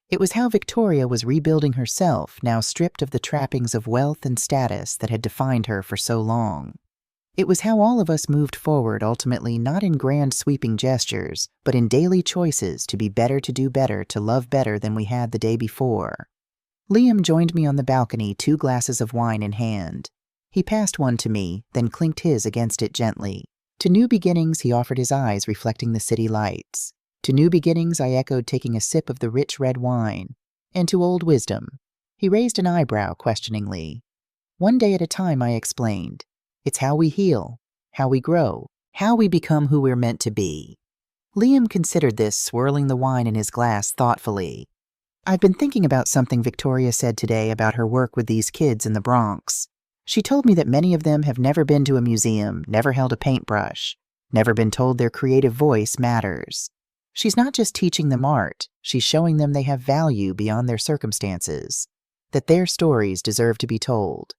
It was how Victoria was rebuilding herself, now stripped of the trappings of wealth and status that had defined her for so long. It was how all of us moved forward, ultimately not in grand sweeping gestures, but in daily choices to be better, to do better, to love better than we had the day before. Liam joined me on the balcony, 2 glasses of wine in hand. He passed one to me, then clinked his against it gently. To new beginnings, he offered his eyes reflecting the city lights. To new beginnings, I echoed, taking a sip of the rich red wine. And to old wisdom. He raised an eyebrow questioningly. One day at a time, I explained. It's how we heal, how we grow, how we become who we're meant to be. Liam considered this, swirling the wine in his glass thoughtfully. I've been thinking about something Victoria said today about her work with these kids in the Bronx. She told me that many of them have never been to a museum, never held a paintbrush, never been told their creative voice matters. She's not just teaching them art, she's showing them they have value beyond their circumstances, that their stories deserve to be told.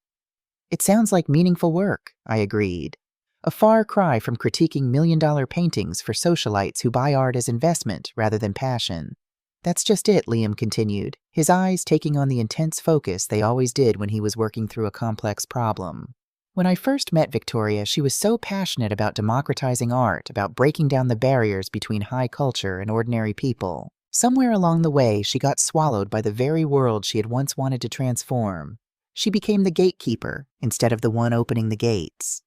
It sounds like meaningful work, I agreed. A far cry from critiquing million-dollar paintings for socialites who buy art as investment rather than passion. That's just it, Liam continued, his eyes taking on the intense focus they always did when he was working through a complex problem. When I first met Victoria, she was so passionate about democratizing art, about breaking down the barriers between high culture and ordinary people. Somewhere along the way, she got swallowed by the very world she had once wanted to transform. She became the gatekeeper instead of the one opening the gates.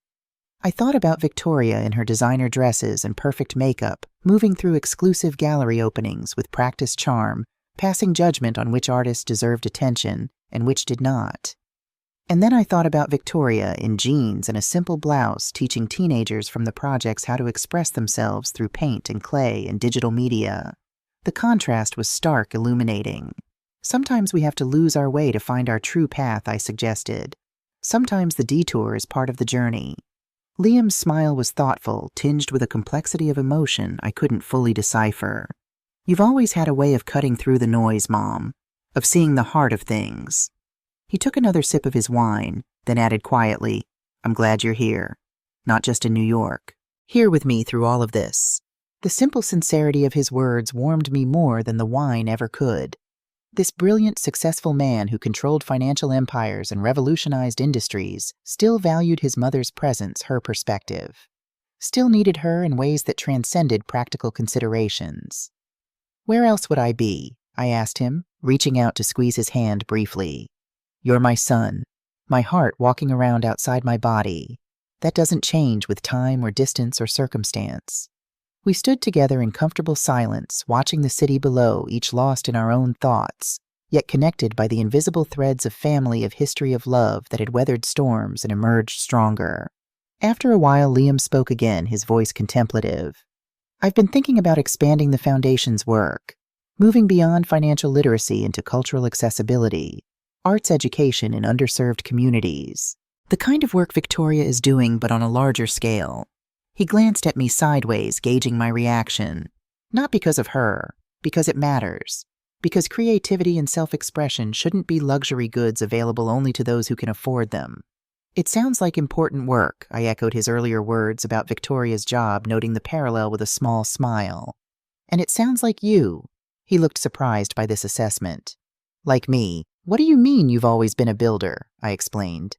I thought about Victoria in her designer dresses and perfect makeup, moving through exclusive gallery openings with practiced charm, passing judgment on which artists deserved attention and which did not. And then I thought about Victoria in jeans and a simple blouse, teaching teenagers from the projects how to express themselves through paint and clay and digital media. The contrast was stark, illuminating. Sometimes we have to lose our way to find our true path, I suggested. Sometimes the detour is part of the journey. Liam's smile was thoughtful, tinged with a complexity of emotion I couldn't fully decipher. You've always had a way of cutting through the noise, Mom, of seeing the heart of things. He took another sip of his wine, then added quietly, I'm glad you're here. Not just in New York. Here with me through all of this. The simple sincerity of his words warmed me more than the wine ever could. This brilliant, successful man who controlled financial empires and revolutionized industries still valued his mother's presence, her perspective. Still needed her in ways that transcended practical considerations. Where else would I be? I asked him, reaching out to squeeze his hand briefly. You're my son, my heart walking around outside my body. That doesn't change with time or distance or circumstance. We stood together in comfortable silence, watching the city below, each lost in our own thoughts, yet connected by the invisible threads of family, of history, of love that had weathered storms and emerged stronger. After a while, Liam spoke again, his voice contemplative. I've been thinking about expanding the Foundation's work, moving beyond financial literacy into cultural accessibility, arts education in underserved communities, the kind of work Victoria is doing but on a larger scale. He glanced at me sideways, gauging my reaction. Not because of her, because it matters. Because creativity and self-expression shouldn't be luxury goods available only to those who can afford them. It sounds like important work, I echoed his earlier words about Victoria's job, noting the parallel with a small smile. And it sounds like you. He looked surprised by this assessment. Like me. What do you mean you've always been a builder? I explained.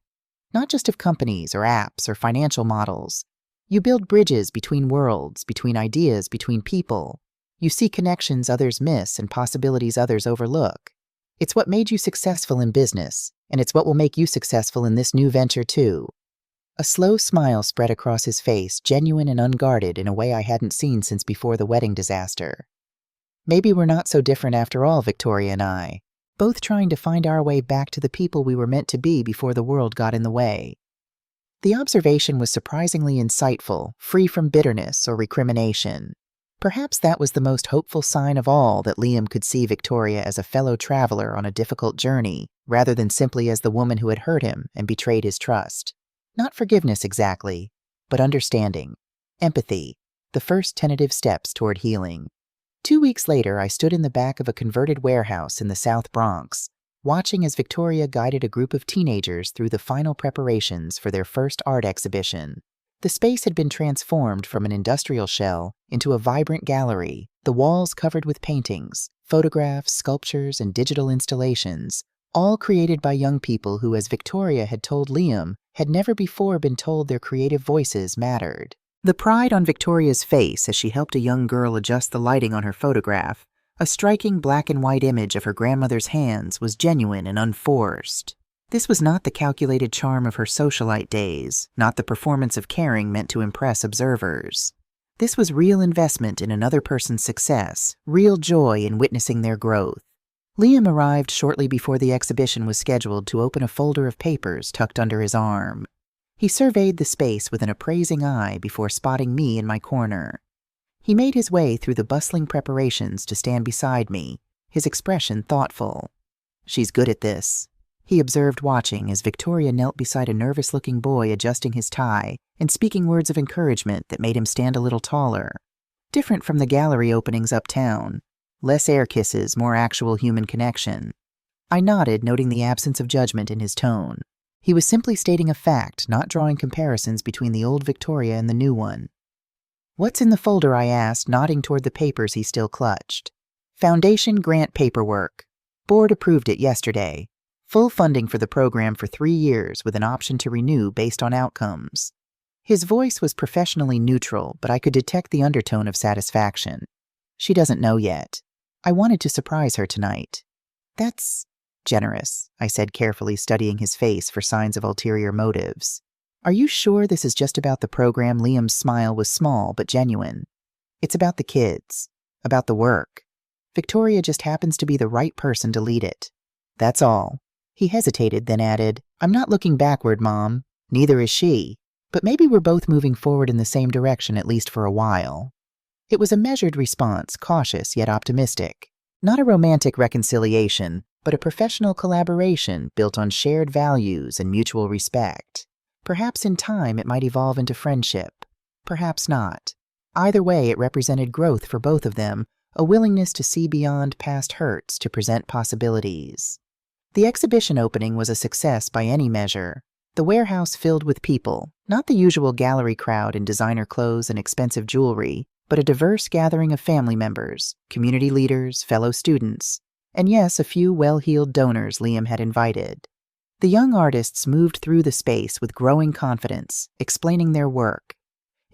Not just of companies or apps or financial models. You build bridges between worlds, between ideas, between people. You see connections others miss and possibilities others overlook. It's what made you successful in business, and it's what will make you successful in this new venture too. A slow smile spread across his face, genuine and unguarded in a way I hadn't seen since before the wedding disaster. Maybe we're not so different after all, Victoria and I, both trying to find our way back to the people we were meant to be before the world got in the way. The observation was surprisingly insightful, free from bitterness or recrimination. Perhaps that was the most hopeful sign of all, that Liam could see Victoria as a fellow traveler on a difficult journey, rather than simply as the woman who had hurt him and betrayed his trust. Not forgiveness exactly, but understanding, empathy, the first tentative steps toward healing. 2 weeks later, I stood in the back of a converted warehouse in the South Bronx, watching as Victoria guided a group of teenagers through the final preparations for their first art exhibition. The space had been transformed from an industrial shell into a vibrant gallery, the walls covered with paintings, photographs, sculptures, and digital installations, all created by young people who, as Victoria had told Liam, had never before been told their creative voices mattered. The pride on Victoria's face as she helped a young girl adjust the lighting on her photograph, a striking black and white image of her grandmother's hands, was genuine and unforced. This was not the calculated charm of her socialite days, not the performance of caring meant to impress observers. This was real investment in another person's success, real joy in witnessing their growth. Liam arrived shortly before the exhibition was scheduled to open a folder of papers tucked under his arm. He surveyed the space with an appraising eye before spotting me in my corner. He made his way through the bustling preparations to stand beside me, his expression thoughtful. "She's good at this," he observed, watching as Victoria knelt beside a nervous-looking boy adjusting his tie and speaking words of encouragement that made him stand a little taller. Different from the gallery openings uptown. Less air kisses, more actual human connection. I nodded, noting the absence of judgment in his tone. He was simply stating a fact, not drawing comparisons between the old Victoria and the new one. "What's in the folder?" I asked, nodding toward the papers he still clutched. "Foundation grant paperwork. Board approved it yesterday. Full funding for the program for 3 years with an option to renew based on outcomes." His voice was professionally neutral, but I could detect the undertone of satisfaction. "She doesn't know yet. I wanted to surprise her tonight." "That's generous," I said, carefully studying his face for signs of ulterior motives. "Are you sure this is just about the program?" Liam's smile was small but genuine. "It's about the kids, about the work. Victoria just happens to be the right person to lead it. That's all." He hesitated, then added, "I'm not looking backward, Mom. Neither is she. But maybe we're both moving forward in the same direction, at least for a while." It was a measured response, cautious yet optimistic. Not a romantic reconciliation, but a professional collaboration built on shared values and mutual respect. Perhaps in time it might evolve into friendship. Perhaps not. Either way, it represented growth for both of them, a willingness to see beyond past hurts to present possibilities. The exhibition opening was a success by any measure. The warehouse filled with people, not the usual gallery crowd in designer clothes and expensive jewelry, but a diverse gathering of family members, community leaders, fellow students, and yes, a few well-heeled donors Liam had invited. The young artists moved through the space with growing confidence, explaining their work,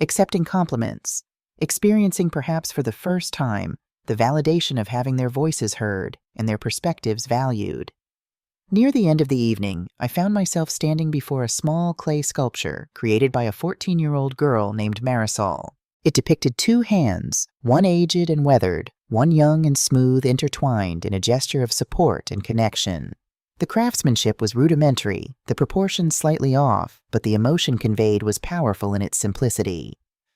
accepting compliments, experiencing perhaps for the first time the validation of having their voices heard and their perspectives valued. Near the end of the evening, I found myself standing before a small clay sculpture created by a 14-year-old girl named Marisol. It depicted 2 hands, one aged and weathered, one young and smooth, intertwined in a gesture of support and connection. The craftsmanship was rudimentary, the proportions slightly off, but the emotion conveyed was powerful in its simplicity.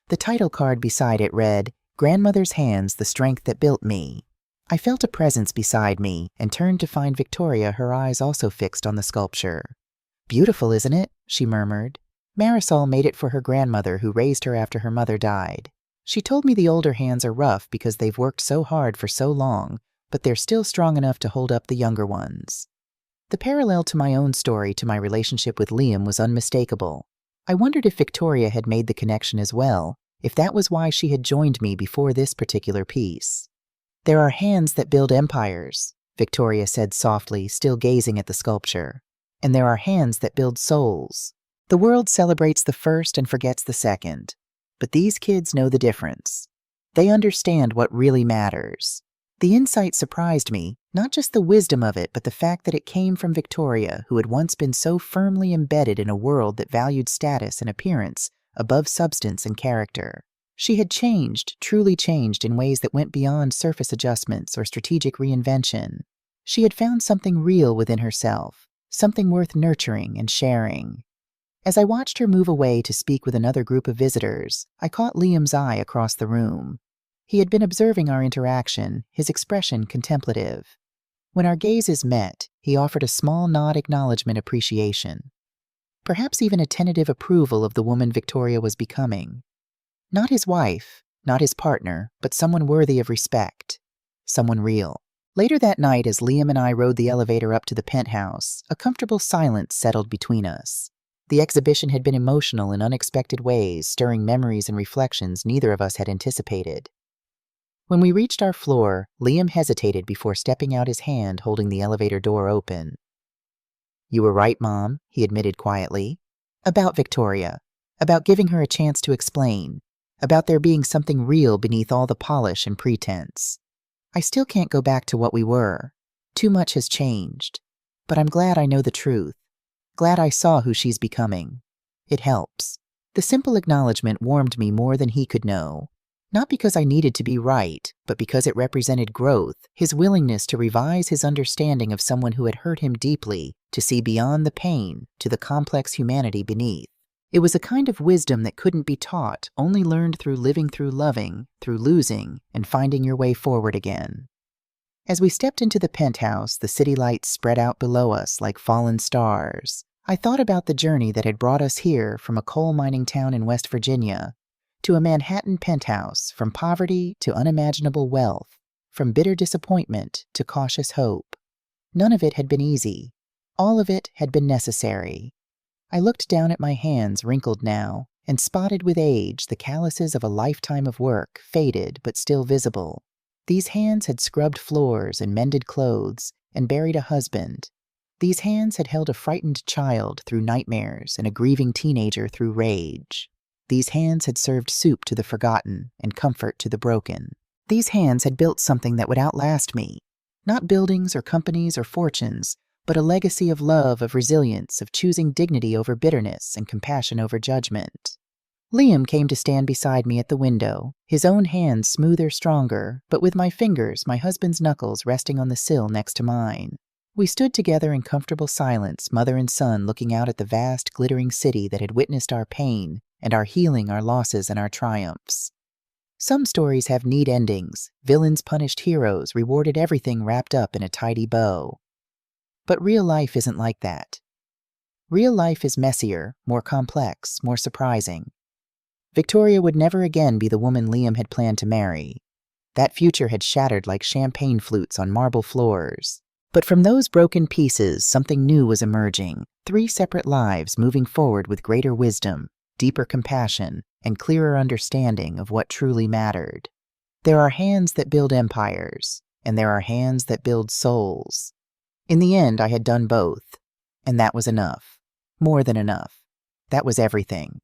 The title card beside it read, "Grandmother's Hands, the Strength That Built Me." I felt a presence beside me and turned to find Victoria, her eyes also fixed on the sculpture. "Beautiful, isn't it?" she murmured. Marisol made it for her grandmother, who raised her after her mother died. She told me the older hands are rough because they've worked so hard for so long, but they're still strong enough to hold up the younger ones. The parallel to my own story to my relationship with Liam was unmistakable. I wondered if Victoria had made the connection as well, if that was why she had joined me before this particular piece. "There are hands that build empires," Victoria said softly, still gazing at the sculpture. "And there are hands that build souls. The world celebrates the first and forgets the second. But these kids know the difference. They understand what really matters. The insight surprised me, not just the wisdom of it, but the fact that it came from Victoria, who had once been so firmly embedded in a world that valued status and appearance above substance and character. She had changed, truly changed, in ways that went beyond surface adjustments or strategic reinvention. She had found something real within herself, something worth nurturing and sharing. As I watched her move away to speak with another group of visitors, I caught Liam's eye across the room. He had been observing our interaction, his expression contemplative. When our gazes met, he offered a small nod acknowledgement appreciation. Perhaps even a tentative approval of the woman Victoria was becoming. Not his wife, not his partner, but someone worthy of respect. Someone real. Later that night, as Liam and I rode the elevator up to the penthouse, a comfortable silence settled between us. The exhibition had been emotional in unexpected ways, stirring memories and reflections neither of us had anticipated. When we reached our floor, Liam hesitated before stepping out his hand holding the elevator door open. "You were right, Mom," he admitted quietly. "About Victoria. About giving her a chance to explain. About there being something real beneath all the polish and pretense. I still can't go back to what we were. Too much has changed. But I'm glad I know the truth. Glad I saw who she's becoming. It helps." The simple acknowledgement warmed me more than he could know. Not because I needed to be right, but because it represented growth, his willingness to revise his understanding of someone who had hurt him deeply, to see beyond the pain, to the complex humanity beneath. It was a kind of wisdom that couldn't be taught, only learned through living, through loving, through losing, and finding your way forward again. As we stepped into the penthouse, the city lights spread out below us like fallen stars. I thought about the journey that had brought us here from a coal mining town in West Virginia, to a Manhattan penthouse, from poverty to unimaginable wealth, from bitter disappointment to cautious hope. None of it had been easy. All of it had been necessary. I looked down at my hands, wrinkled now, and spotted with age the calluses of a lifetime of work, faded but still visible. These hands had scrubbed floors and mended clothes and buried a husband. These hands had held a frightened child through nightmares and a grieving teenager through rage. These hands had served soup to the forgotten and comfort to the broken. These hands had built something that would outlast me. Not buildings or companies or fortunes, but a legacy of love, of resilience, of choosing dignity over bitterness and compassion over judgment. Liam came to stand beside me at the window, his own hands smoother, stronger, but with my fingers, my husband's knuckles, resting on the sill next to mine. We stood together in comfortable silence, mother and son, looking out at the vast, glittering city that had witnessed our pain and our healing, our losses and our triumphs. Some stories have neat endings. Villains punished heroes, rewarded everything wrapped up in a tidy bow. But real life isn't like that. Real life is messier, more complex, more surprising. Victoria would never again be the woman Liam had planned to marry. That future had shattered like champagne flutes on marble floors. But from those broken pieces, something new was emerging. 3 separate lives moving forward with greater wisdom, deeper compassion, and clearer understanding of what truly mattered. There are hands that build empires, and there are hands that build souls. In the end, I had done both, and that was enough. More than enough. That was everything.